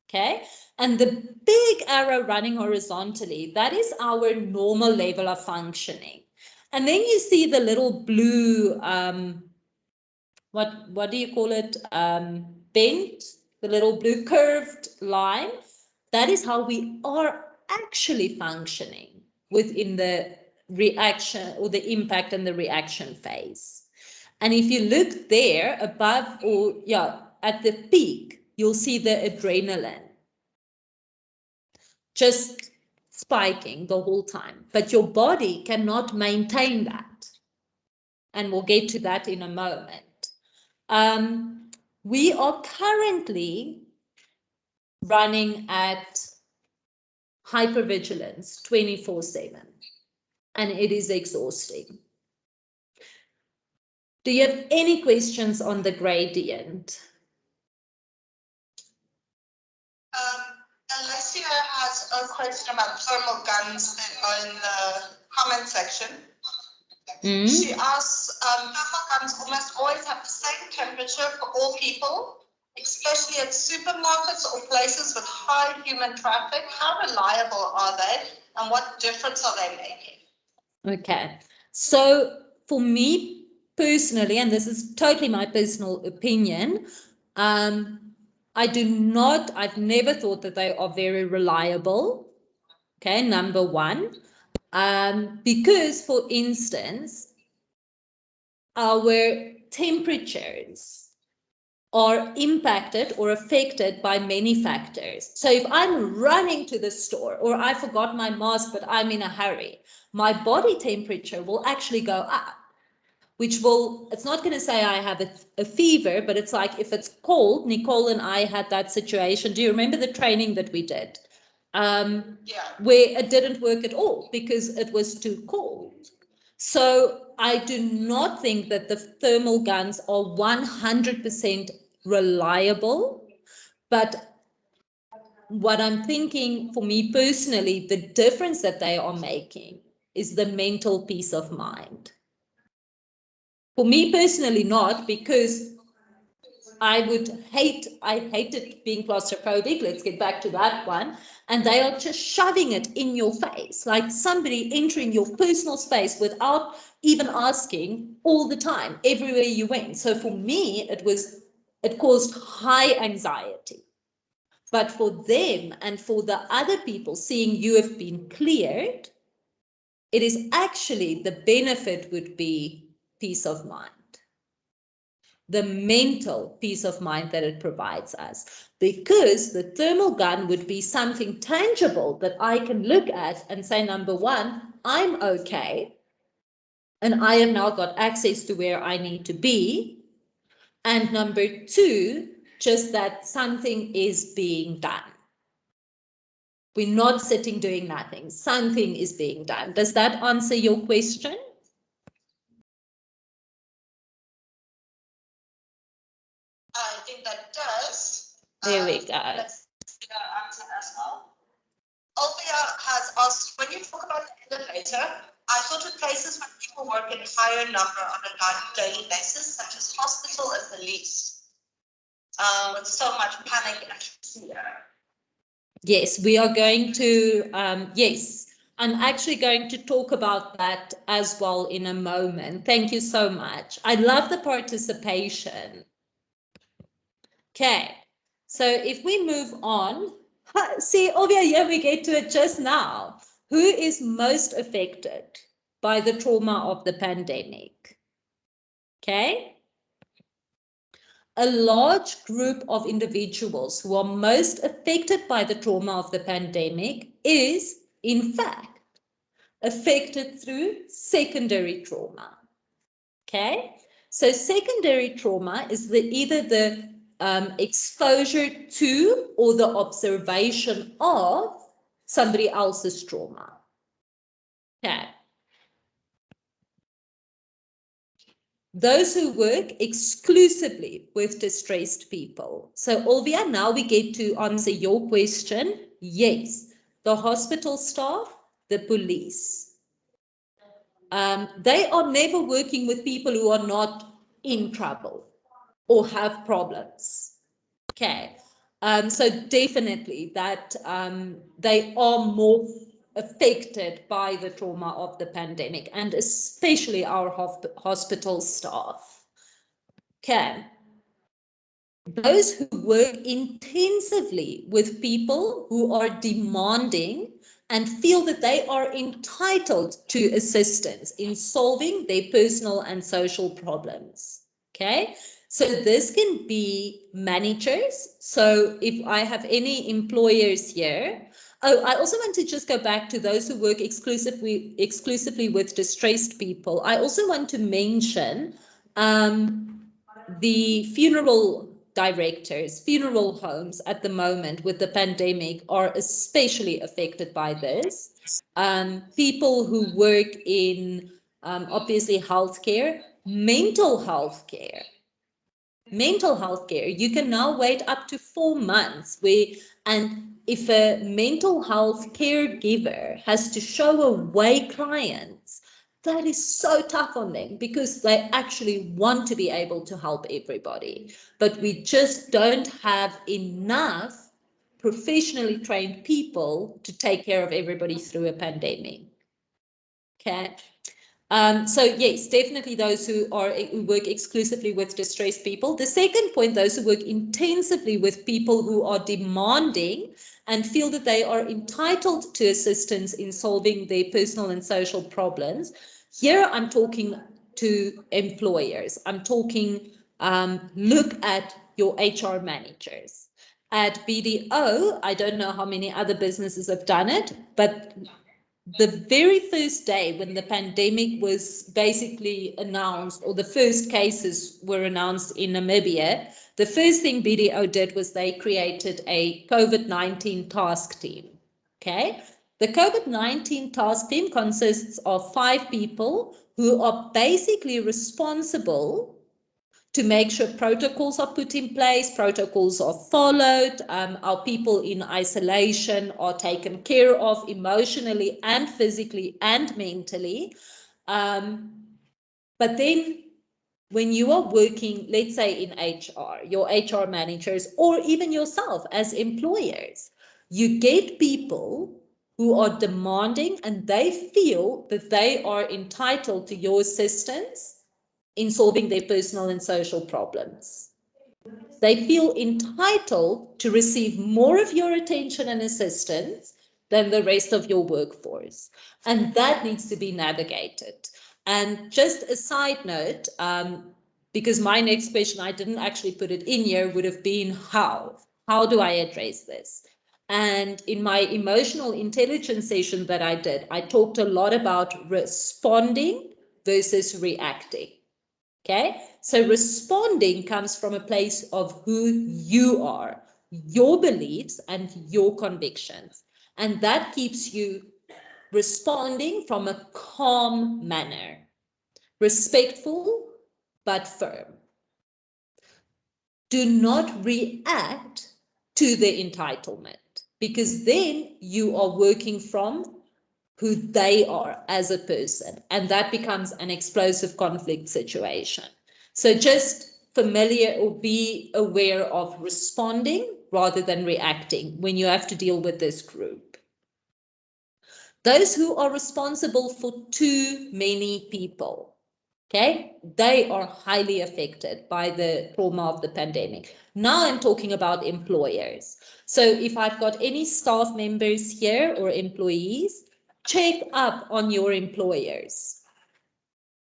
Okay. And the big arrow running horizontally, that is our normal level of functioning. And then you see the little blue, what do you call it? Bent, the little blue curved line. That is how we are actually functioning within the reaction or the impact and the reaction phase. And if you look there above or at the peak, you'll see the adrenaline just spiking the whole time, but your body cannot maintain that. And we'll get to that in a moment. We are currently running at hypervigilance 24/7, and it is exhausting. Do you have any questions on the gradient? Alessia has a question about thermal guns that are in the comment section. She asks, thermal guns almost always have the same temperature for all people, especially at supermarkets or places with high human traffic. How reliable are they, and what difference are they making? Okay, so for me personally, and this is totally my personal opinion, I've never thought that they are very reliable. Okay, number one, because for instance, our temperatures are impacted or affected by many factors. So if I'm running to the store or I forgot my mask, but I'm in a hurry, my body temperature will actually go up, which will, it's not going to say I have a fever, but it's like if it's cold, Nicole and I had that situation. Do you remember the training that we did? Where it didn't work at all because it was too cold. So I do not think that the thermal guns are 100% reliable, but what I'm thinking for me personally, the difference that they are making is the mental peace of mind. For me personally, not, because I hated being claustrophobic. Let's get back to that one. And they are just shoving it in your face, like somebody entering your personal space without even asking all the time, everywhere you went. So for me, it caused high anxiety. But for them and for the other people seeing you have been cleared, it is actually the benefit would be peace of mind. The mental peace of mind that it provides us, because the thermal gun would be something tangible that I can look at and say, number one, I'm okay, and I have now got access to where I need to be, and number two, just that something is being done. We're not sitting doing nothing. Something is being done. Does that answer your question? I think that does. There we go. Let's see our answer as well. Olvia has asked, when you talk about the elevator, I thought of places where people work in higher number on a daily basis, such as hospital and police, with so much panic and fear. Yes, we are going to, yes, I'm actually going to talk about that as well in a moment. Thank you so much. I love the participation. Okay, so if we move on, see, Olvia, here we get to it just now. Who is most affected by the trauma of the pandemic? Okay. A large group of individuals who are most affected by the trauma of the pandemic is, in fact, affected through secondary trauma. Okay, so secondary trauma is either the exposure to or the observation of somebody else's trauma. Okay. Those who work exclusively with distressed people. So Olvia, now we get to answer your question. Yes, the hospital staff, the police. They are never working with people who are not in trouble or have problems. Okay, so definitely that they are more affected by the trauma of the pandemic, and especially our hospital staff. Okay. those who work intensively with people who are demanding and feel that they are entitled to assistance in solving their personal and social problems. Okay, so this can be managers. So if I have any employers here, oh, I also want to just go back to those who work exclusively with distressed people. I also want to mention the funeral directors, funeral homes at the moment with the pandemic are especially affected by this. People who work in obviously healthcare, mental health care. Mental health care, you can now wait up to 4 months and if a mental health caregiver has to show away clients, that is so tough on them because they actually want to be able to help everybody. But we just don't have enough professionally trained people to take care of everybody through a pandemic. Okay. So yes, definitely those who work exclusively with distressed people. The second point, those who work intensively with people who are demanding and feel that they are entitled to assistance in solving their personal and social problems. Here I'm talking to employers. I'm talking, look at your HR managers. At BDO, I don't know how many other businesses have done it, but the very first day when the pandemic was basically announced, or the first cases were announced in Namibia, the first thing BDO did was they created a COVID-19 task team. Okay. The COVID-19 task team consists of 5 people who are basically responsible to make sure protocols are put in place, protocols are followed, our people in isolation are taken care of emotionally and physically and mentally. But then when you are working, let's say in HR, your HR managers, or even yourself as employers, you get people who are demanding and they feel that they are entitled to your assistance in solving their personal and social problems. They feel entitled to receive more of your attention and assistance than the rest of your workforce. And that needs to be navigated. And just a side note, because my next question, I didn't actually put it in here, would have been how? How do I address this? And in my emotional intelligence session that I did, I talked a lot about responding versus reacting. Okay, so responding comes from a place of who you are, your beliefs and your convictions. And that keeps you responding from a calm manner, respectful but firm. Do not react to the entitlement, because then you are working from who they are as a person, and that becomes an explosive conflict situation. So just familiar or be aware of responding rather than reacting when you have to deal with this group. Those who are responsible for too many people, okay, they are highly affected by the trauma of the pandemic. Now I'm talking about employers. So if I've got any staff members here or employees, check up on your employers.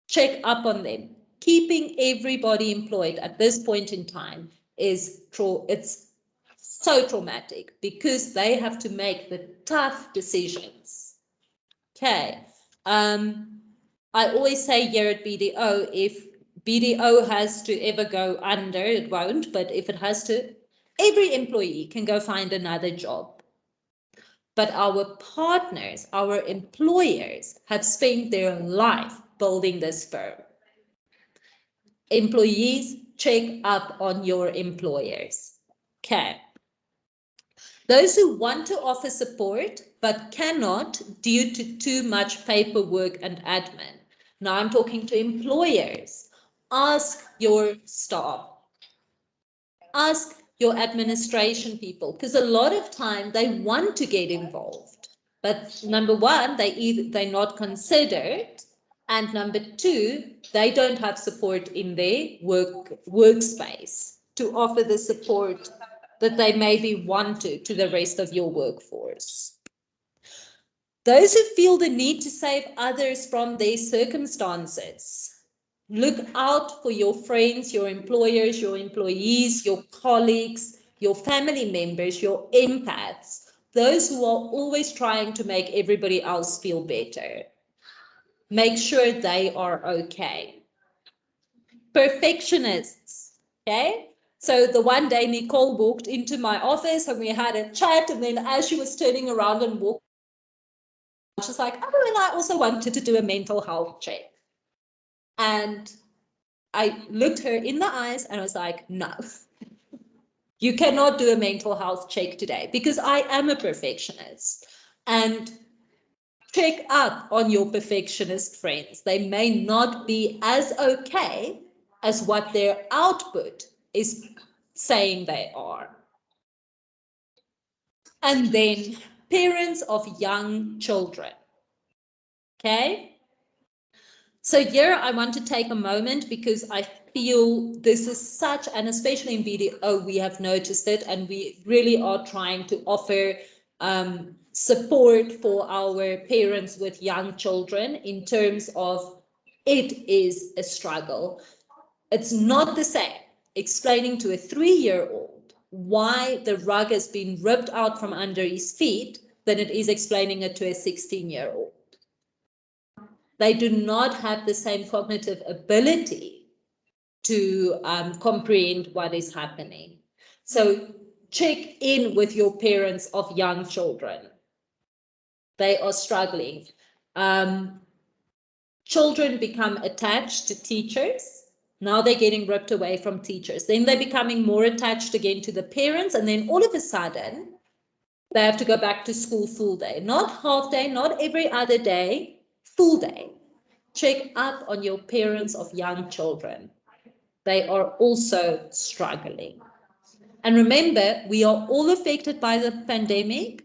Check up on them. Keeping everybody employed at this point in time is it's so traumatic because they have to make the tough decisions. Okay. I always say here at BDO, if BDO has to ever go under, it won't, but if it has to, every employee can go find another job. But our partners, our employers, have spent their life building this firm. Employees, check up on your employers. Okay. Those who want to offer support but cannot due to too much paperwork and admin. Now I'm talking to employers. Ask your staff. Ask your administration people, because a lot of time they want to get involved. But number one, they're not considered. And number two, they don't have support in their workspace. to offer the support that they maybe want to the rest of your workforce. Those who feel the need to save others from their circumstances, look out for your friends, your employers, your employees, your colleagues, your family members, your empaths, those who are always trying to make everybody else feel better. Make sure they are okay. Perfectionists, okay? So the one day Nicole walked into my office and we had a chat, and then as she was turning around and walking, she's like, oh, and I also wanted to do a mental health check. And I looked her in the eyes and I was like, no, you cannot do a mental health check today because I am a perfectionist. And check up on your perfectionist friends. They may not be as okay as what their output is saying they are. And then parents of young children. Okay? So here I want to take a moment because I feel this is such, and especially in BDO, we have noticed it, and we really are trying to offer support for our parents with young children in terms of it is a struggle. It's not the same explaining to a 3-year-old why the rug has been ripped out from under his feet than it is explaining it to a 16-year-old. They do not have the same cognitive ability to comprehend what is happening. So check in with your parents of young children. They are struggling. Children become attached to teachers. Now they're getting ripped away from teachers. Then they're becoming more attached again to the parents. And then all of a sudden, they have to go back to school full day. Not half day, not every other day, full day. Check up on your parents of young children. They are also struggling. And remember, we are all affected by the pandemic,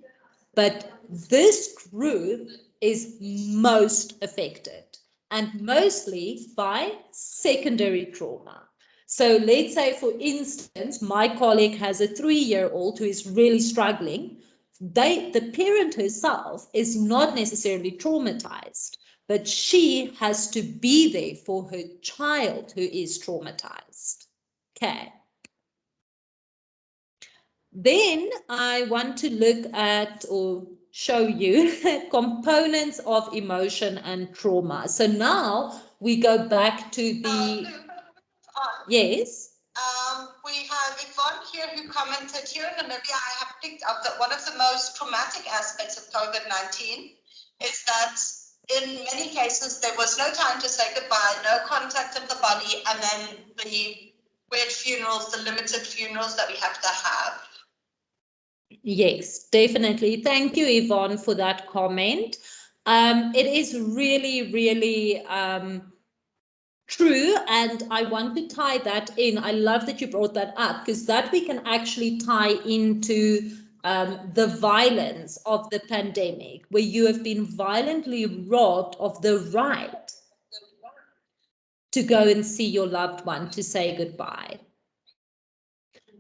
but this group is most affected, and mostly by secondary trauma. So let's say, for instance, my colleague has a 3-year-old who is really struggling. The parent herself is not necessarily traumatized, but she has to be there for her child who is traumatized. Okay. Then I want to look at or show you components of emotion and trauma. So now we go back to the... Yes. We have Yvonne here who commented, here in Namibia, I have picked up that one of the most traumatic aspects of COVID-19 is that in many cases, there was no time to say goodbye, no contact of the body, and then the weird funerals, the limited funerals that we have to have. Yes, definitely. Thank you, Yvonne, for that comment. It is really, really true, and I want to tie that in. I love that you brought that up, because that we can actually tie into the violence of the pandemic, where you have been violently robbed of the right to go and see your loved one, to say goodbye.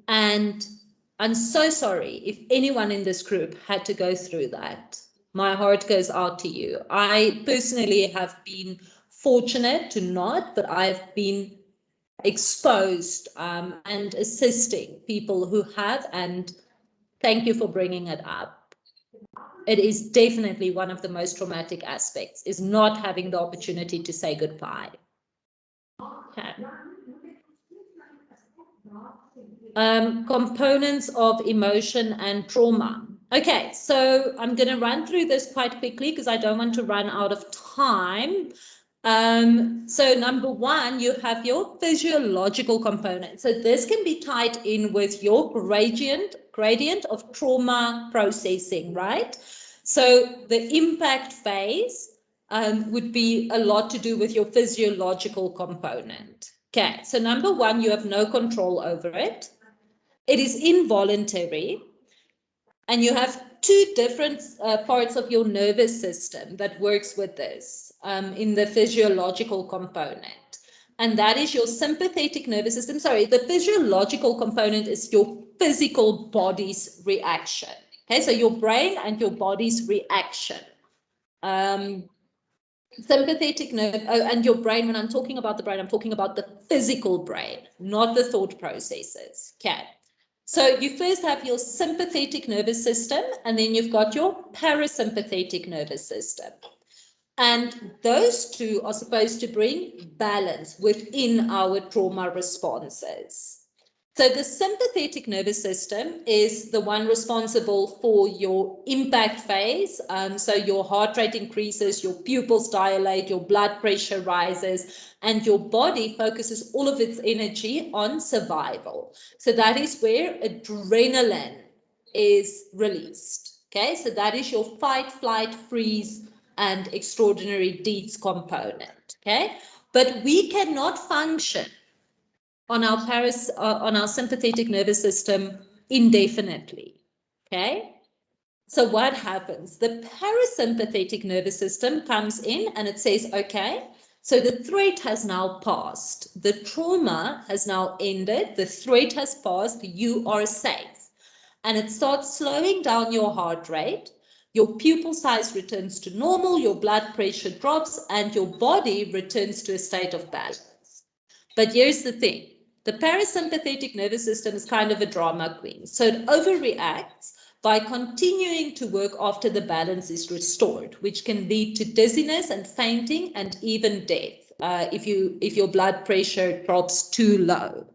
And I'm so sorry if anyone in this group had to go through that. My heart goes out to you. I personally have been fortunate to not, but I've been exposed and assisting people who have, and thank you for bringing it up. It is definitely one of the most traumatic aspects, is not having the opportunity to say goodbye. Okay. Components of emotion and trauma. Okay, so I'm going to run through this quite quickly because I don't want to run out of time. So number one, you have your physiological component. So this can be tied in with your gradient of trauma processing, right? So the impact phase would be a lot to do with your physiological component. Okay, so number one, you have no control over it. It is involuntary, and you have two different parts of your nervous system that works with this in the physiological component. and that is your sympathetic nervous system. Sorry, the physiological component is your physical body's reaction. Okay, so your brain and your body's reaction. Sympathetic nerve, and your brain, when I'm talking about the brain, I'm talking about the physical brain, not the thought processes. Okay. So you first have your sympathetic nervous system, and then you've got your parasympathetic nervous system. And those two are supposed to bring balance within our trauma responses. So the sympathetic nervous system is the one responsible for your impact phase. So your heart rate increases, your pupils dilate, your blood pressure rises, and your body focuses all of its energy on survival. So that is where adrenaline is released. Okay, so that is your fight, flight, freeze, and extraordinary deeds component. Okay, but we cannot function on our sympathetic nervous system indefinitely. Okay, so what happens? The parasympathetic nervous system comes in and it says, okay, so the threat has now passed, the trauma has now ended, the threat has passed, you are safe, and it starts slowing down your heart rate. Your pupil size returns to normal, your blood pressure drops, and your body returns to a state of balance. But here's the thing. The parasympathetic nervous system is kind of a drama queen. So it overreacts by continuing to work after the balance is restored, which can lead to dizziness and fainting and even death if your blood pressure drops too low.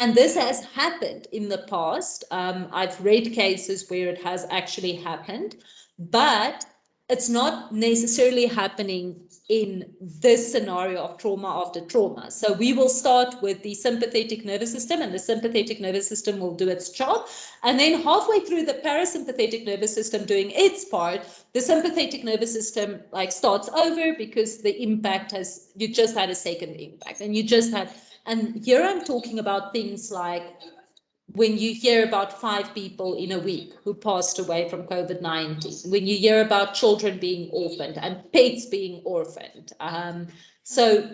And this has happened in the past. I've read cases where it has actually happened, but it's not necessarily happening in this scenario of trauma after trauma. So we will start with the sympathetic nervous system, and the sympathetic nervous system will do its job. And then halfway through the parasympathetic nervous system doing its part, the sympathetic nervous system starts over because the impact you just had a second impact, and and here I'm talking about things like when you hear about 5 people in a week who passed away from COVID-19, when you hear about children being orphaned and pets being orphaned. So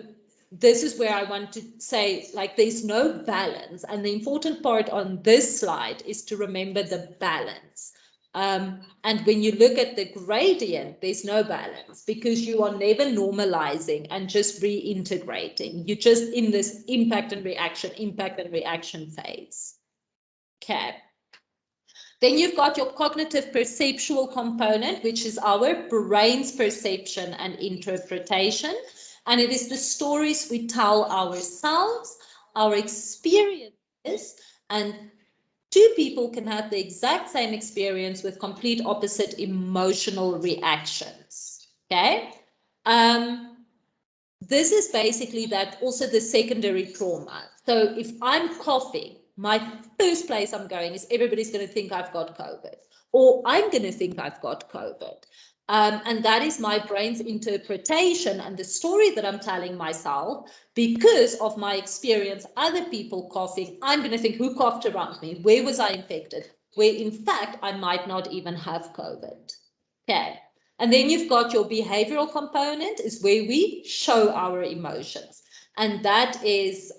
this is where I want to say, there's no balance. And the important part on this slide is to remember the balance. And when you look at the gradient, there's no balance because you are never normalizing and just reintegrating. You're just in this impact and reaction phase. Okay. Then you've got your cognitive perceptual component, which is our brain's perception and interpretation. And it is the stories we tell ourselves, our experiences, and 2 people can have the exact same experience with complete opposite emotional reactions. Okay. This is basically that also the secondary trauma. So if I'm coughing, my first place I'm going is everybody's going to think I've got COVID, or I'm going to think I've got COVID. And that is my brain's interpretation and the story that I'm telling myself because of my experience, other people coughing. I'm going to think, who coughed around me? Where was I infected? Where in fact, I might not even have COVID. Okay. And then you've got your behavioral component is where we show our emotions. And that is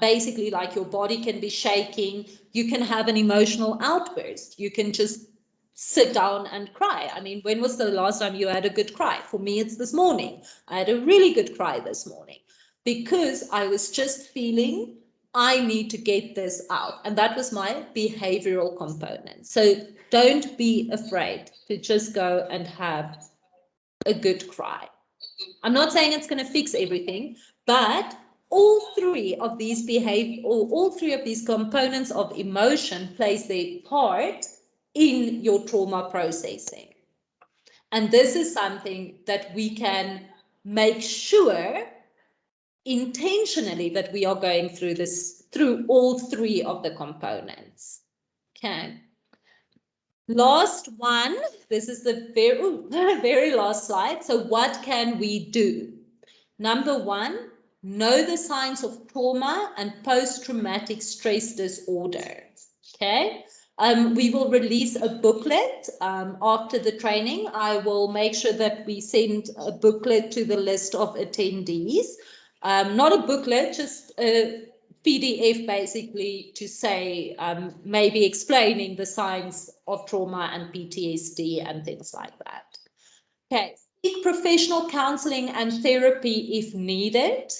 basically like your body can be shaking. You can have an emotional outburst. You can just sit down and cry. I mean, when was the last time you had a good cry? For me, it's this morning. I had a really good cry this morning because I was just feeling I need to get this out. And that was my behavioral component. So don't be afraid to just go and have a good cry. I'm not saying it's going to fix everything, but all 3 of these all 3 of these components of emotion plays their part in your trauma processing. And this is something that we can make sure intentionally that we are going through all 3 of the components. Okay. Last one, this is the very last slide. So what can we do? Number 1, know the signs of trauma and post-traumatic stress disorder. Okay. We will release a booklet after the training. I will make sure that we send a booklet to the list of attendees. Not a booklet, just a PDF basically to say, maybe explaining the science of trauma and PTSD and things like that. Okay, seek professional counseling and therapy if needed.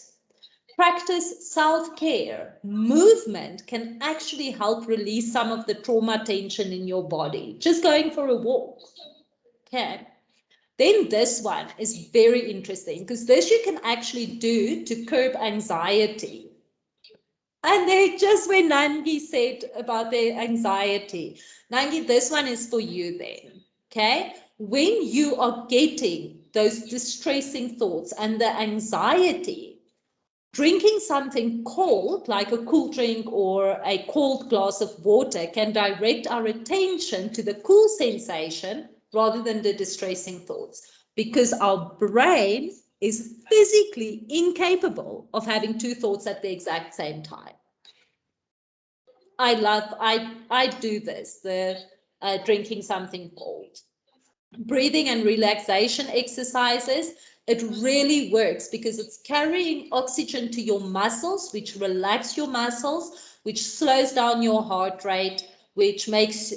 Practice self-care. Movement can actually help release some of the trauma tension in your body. Just going for a walk. Okay. Then this one is very interesting because this you can actually do to curb anxiety. And they just when Nangi said about their anxiety, Nangi, this one is for you then. Okay. When you are getting those distressing thoughts and the anxiety, drinking something cold, like a cool drink or a cold glass of water, can direct our attention to the cool sensation rather than the distressing thoughts, because our brain is physically incapable of having two thoughts at the exact same time. I do this, the drinking something cold. Breathing and relaxation exercises, it really works because it's carrying oxygen to your muscles, which relax your muscles, which slows down your heart rate, which makes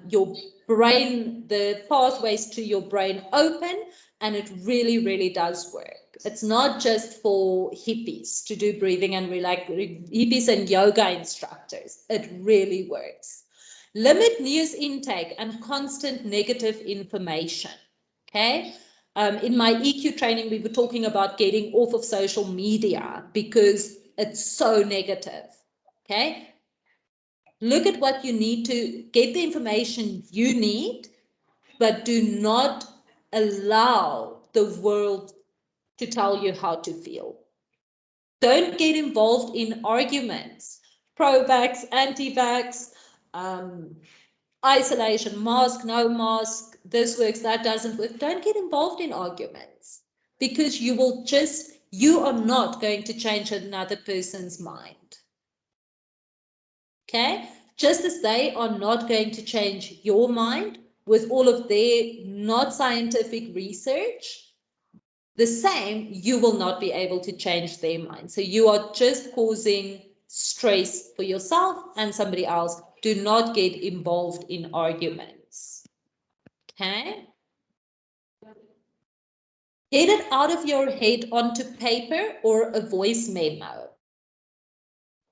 your brain, the pathways to your brain open, and it really, really does work. It's not just for hippies to do breathing and hippies and yoga instructors. It really works. Limit news intake and constant negative information. Okay. In my EQ training, we were talking about getting off of social media because it's so negative. Okay. Look at what you need to get the information you need, but do not allow the world to tell you how to feel. Don't get involved in arguments, pro-vax, anti-vax, isolation, mask, no mask, this works, that doesn't work. Don't get involved in arguments because you are not going to change another person's mind. Okay? Just as they are not going to change your mind with all of their not scientific research, the same, you will not be able to change their mind. So you are just causing stress for yourself and somebody else. Do not get involved in arguments. Okay? Get it out of your head onto paper or a voice memo.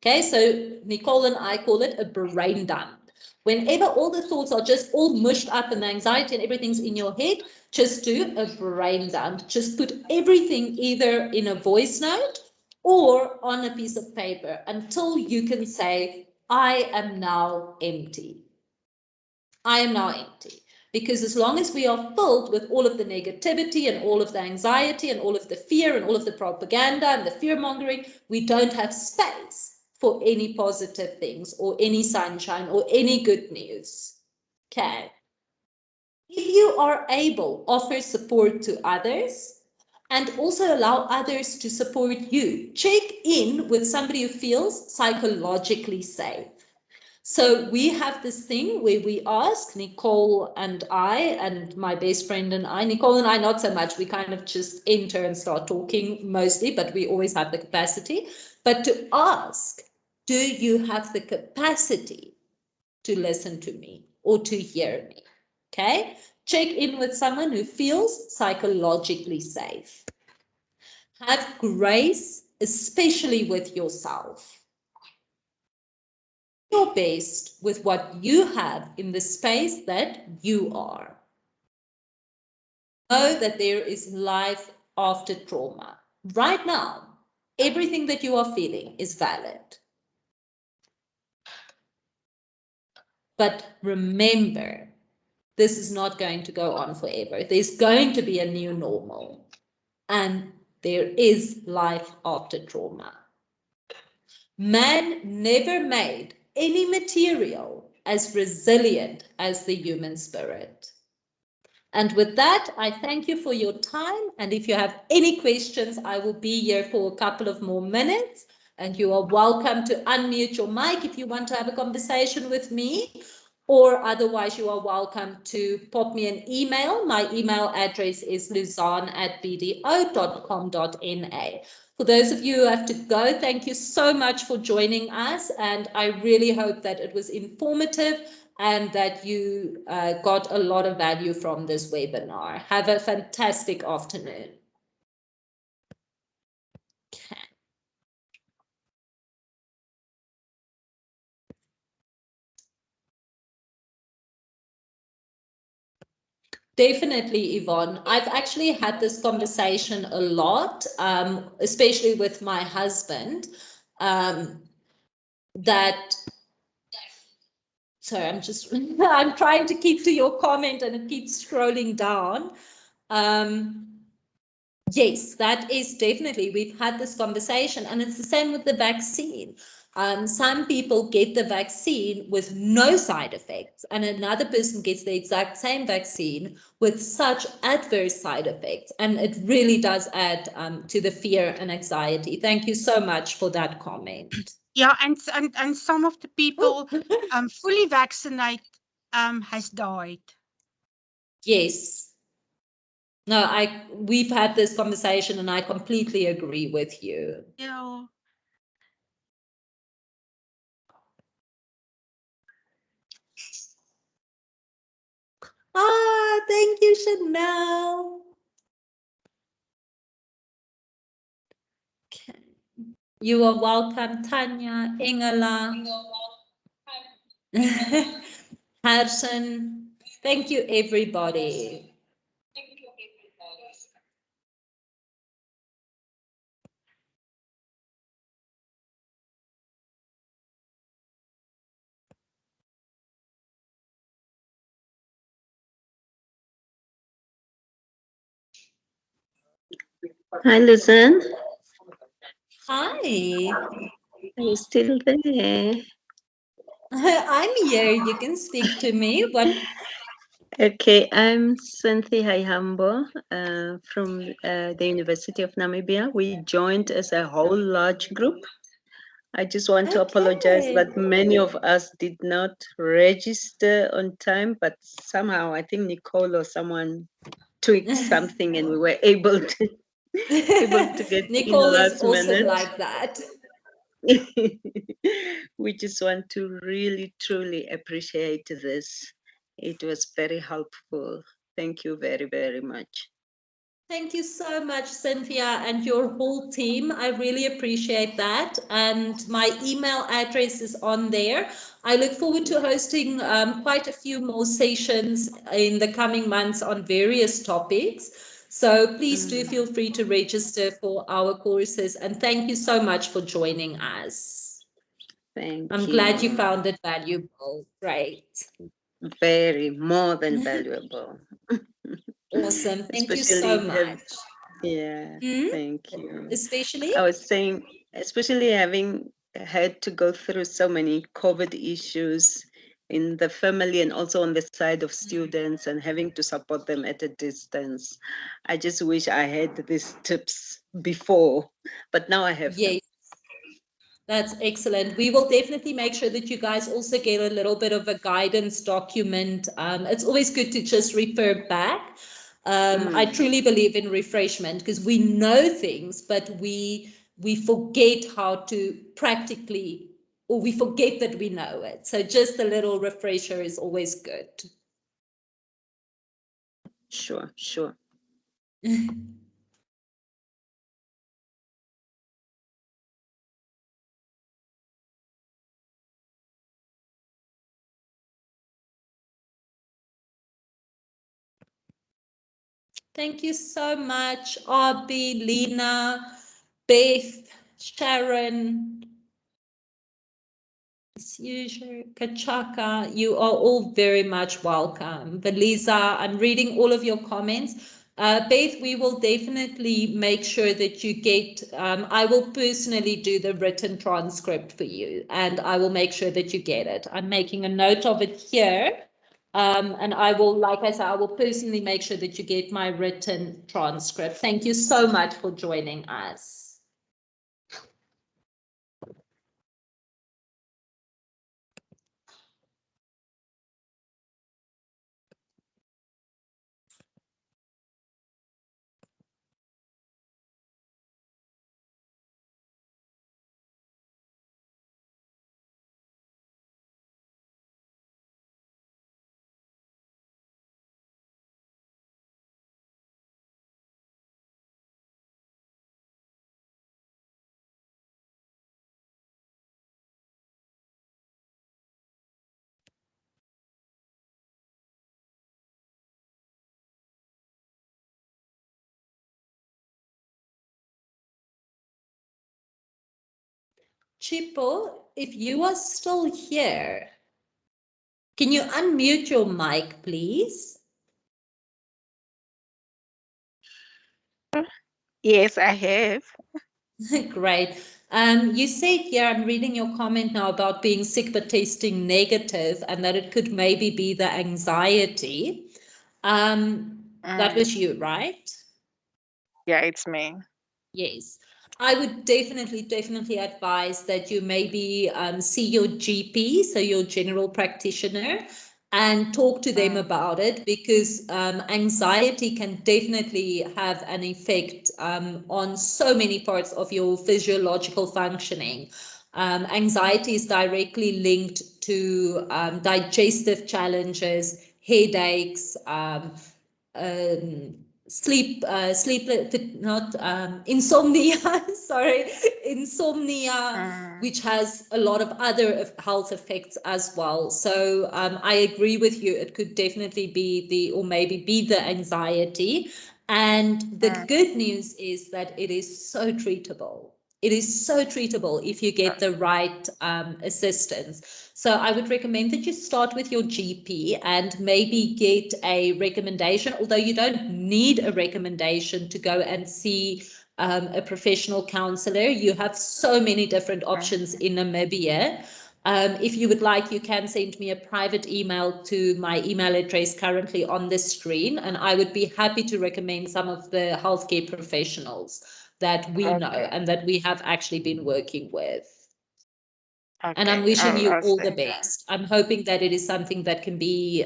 Okay, so Nicole and I call it a brain dump. Whenever all the thoughts are just all mushed up and the anxiety and everything's in your head, just do a brain dump. Just put everything either in a voice note or on a piece of paper until you can say, I am now empty. I am now empty. Because as long as we are filled with all of the negativity and all of the anxiety and all of the fear and all of the propaganda and the fear mongering, we don't have space for any positive things or any sunshine or any good news. Okay. If you are able, offer support to others and also allow others to support you. Check in with somebody who feels psychologically safe. So we have this thing where we ask, Nicole and I and my best friend and I, Nicole and I not so much, we kind of just enter and start talking mostly, but we always have the capacity. But to ask, do you have the capacity to listen to me or to hear me? Okay, check in with someone who feels psychologically safe. Have grace, especially with yourself. Your best with what you have in the space that you are. Know that there is life after trauma. Right now, everything that you are feeling is valid. But remember, this is not going to go on forever. There's going to be a new normal. And there is life after trauma. Man never made any material as resilient as the human spirit. And with that, I thank you for your time. And if you have any questions, I will be here for a couple of more minutes. And you are welcome to unmute your mic if you want to have a conversation with me. or otherwise you are welcome to pop me an email. My email address is luzan@bdo.com.na. For those of you who have to go, thank you so much for joining us, and I really hope that it was informative and that you got a lot of value from this webinar. Have a fantastic afternoon. Okay. Definitely, Yvonne. I've actually had this conversation a lot, especially with my husband, that, sorry, I'm trying to keep to your comment and it keeps scrolling down. Yes, that is definitely, we've had this conversation, and it's the same with the vaccine. Some people get the vaccine with no side effects, and another person gets the exact same vaccine with such adverse side effects. And it really does add to the fear and anxiety. Thank you so much for that comment. Yeah, and some of the people fully vaccinated has died. Yes. No, we've had this conversation and I completely agree with you. Yeah. Thank you, Chanel. Okay. You are welcome, Tanya, Ingela, Harrison. Thank you, everybody. Hi, Luzan. Hi. Are you still there? I'm here. You can speak to me. What? Okay, I'm Cynthia Haihambo from the University of Namibia. We joined as a whole large group. I just want to apologize that many of us did not register on time, but somehow I think Nicole or someone tweaked something and we were able to get Nicole in last is awesome minute. like that. We just want to really, truly appreciate this. It was very helpful. Thank you very, very much. Thank you so much, Cynthia, and your whole team. I really appreciate that. And my email address is on there. I look forward to hosting quite a few more sessions in the coming months on various topics. So please do feel free to register for our courses. And thank you so much for joining us. I'm glad you found it valuable. Great. More than valuable. Awesome. Thank you so much. Thank you. Especially? I was saying, especially having had to go through so many COVID issues in the family and also on the side of students and having to support them at a distance. I just wish I had these tips before, but now I have them. That's excellent. We will definitely make sure that you guys also get a little bit of a guidance document. It's always good to just refer back. I truly believe in refreshment because we know things, but we forget how to practically, or we forget that we know it. So just a little refresher is always good. Sure, sure. Thank you so much, Arby, Lena, Beth, Sharon, Kachaka, you are all very much welcome. Belisa, I'm reading all of your comments. Beth, we will definitely make sure that you get, I will personally do the written transcript for you, and I will make sure that you get it. I'm making a note of it here. And I will, like I said, I will personally make sure that you get my written transcript. Thank you so much for joining us. Chipo, if you are still here, can you unmute your mic, please? Yes, I have. Great. You said here, I'm reading your comment now about being sick but testing negative and that it could maybe be the anxiety. That was you, right? Yeah, it's me. Yes. I would definitely advise that you maybe see your GP, so your general practitioner, and talk to them about it, because anxiety can definitely have an effect on so many parts of your physiological functioning. Anxiety is directly linked to digestive challenges, headaches, insomnia, sorry, insomnia, which has a lot of other health effects as well. So I agree with you. It could definitely be or maybe be the anxiety. And the good news is that it is so treatable. It is so treatable if you get the right assistance. So I would recommend that you start with your GP and maybe get a recommendation, although you don't need a recommendation to go and see a professional counselor. You have so many different options in Namibia. If you would like, you can send me a private email to my email address currently on the screen, and I would be happy to recommend some of the healthcare professionals that we know and that we have actually been working with. And I'm wishing you all the best. I'm hoping that it is something that can be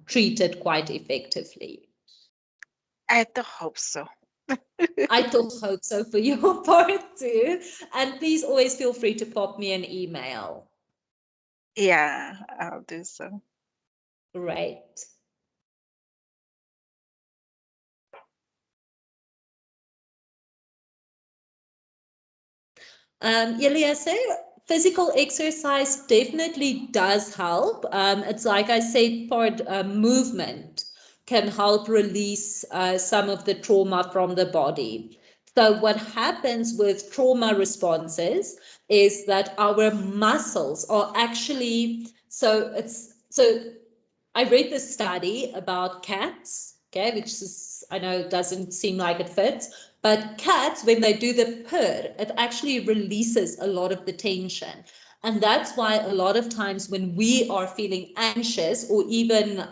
treated quite effectively. I do hope so. I do hope so for your part too. And please always feel free to pop me an email. Yeah, I'll do so. Great. Eliase, physical exercise definitely does help. It's like I said, part movement can help release some of the trauma from the body. So what happens with trauma responses is that our muscles are actually, so I read this study about cats, okay, which is, I know it doesn't seem like it fits, but cats, when they do the purr, it actually releases a lot of the tension. And that's why a lot of times when we are feeling anxious, or even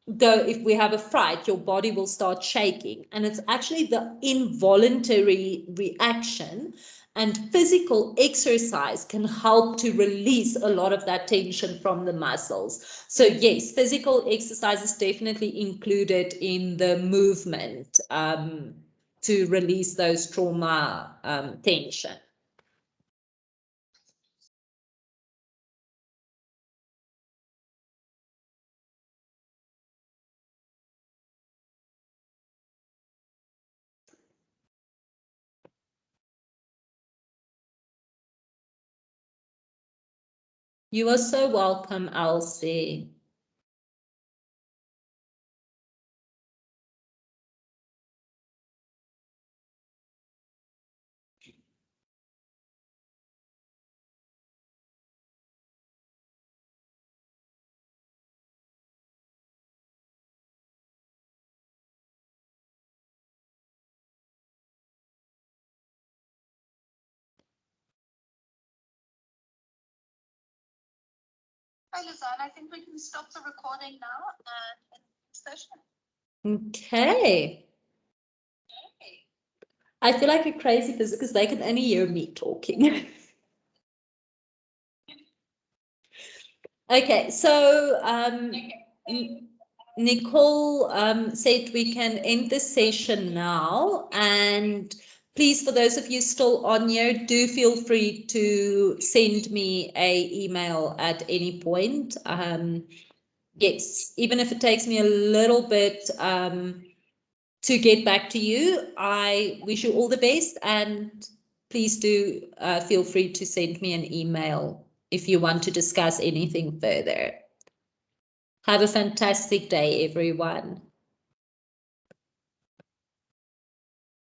if we have a fright, your body will start shaking. And it's actually the involuntary reaction. And physical exercise can help to release a lot of that tension from the muscles. So yes, physical exercise is definitely included in the movement to release those trauma tension. You are so welcome, Elsie. Hi, Lizanne. I think we can stop the recording now and session. Okay. I feel like a crazy person because they can only hear me talking. Okay, so Nicole said we can end the session now, and please, for those of you still on here, do feel free to send me an email at any point. Yes, even if it takes me a little bit to get back to you. I wish you all the best, and please do feel free to send me an email if you want to discuss anything further. Have a fantastic day, everyone.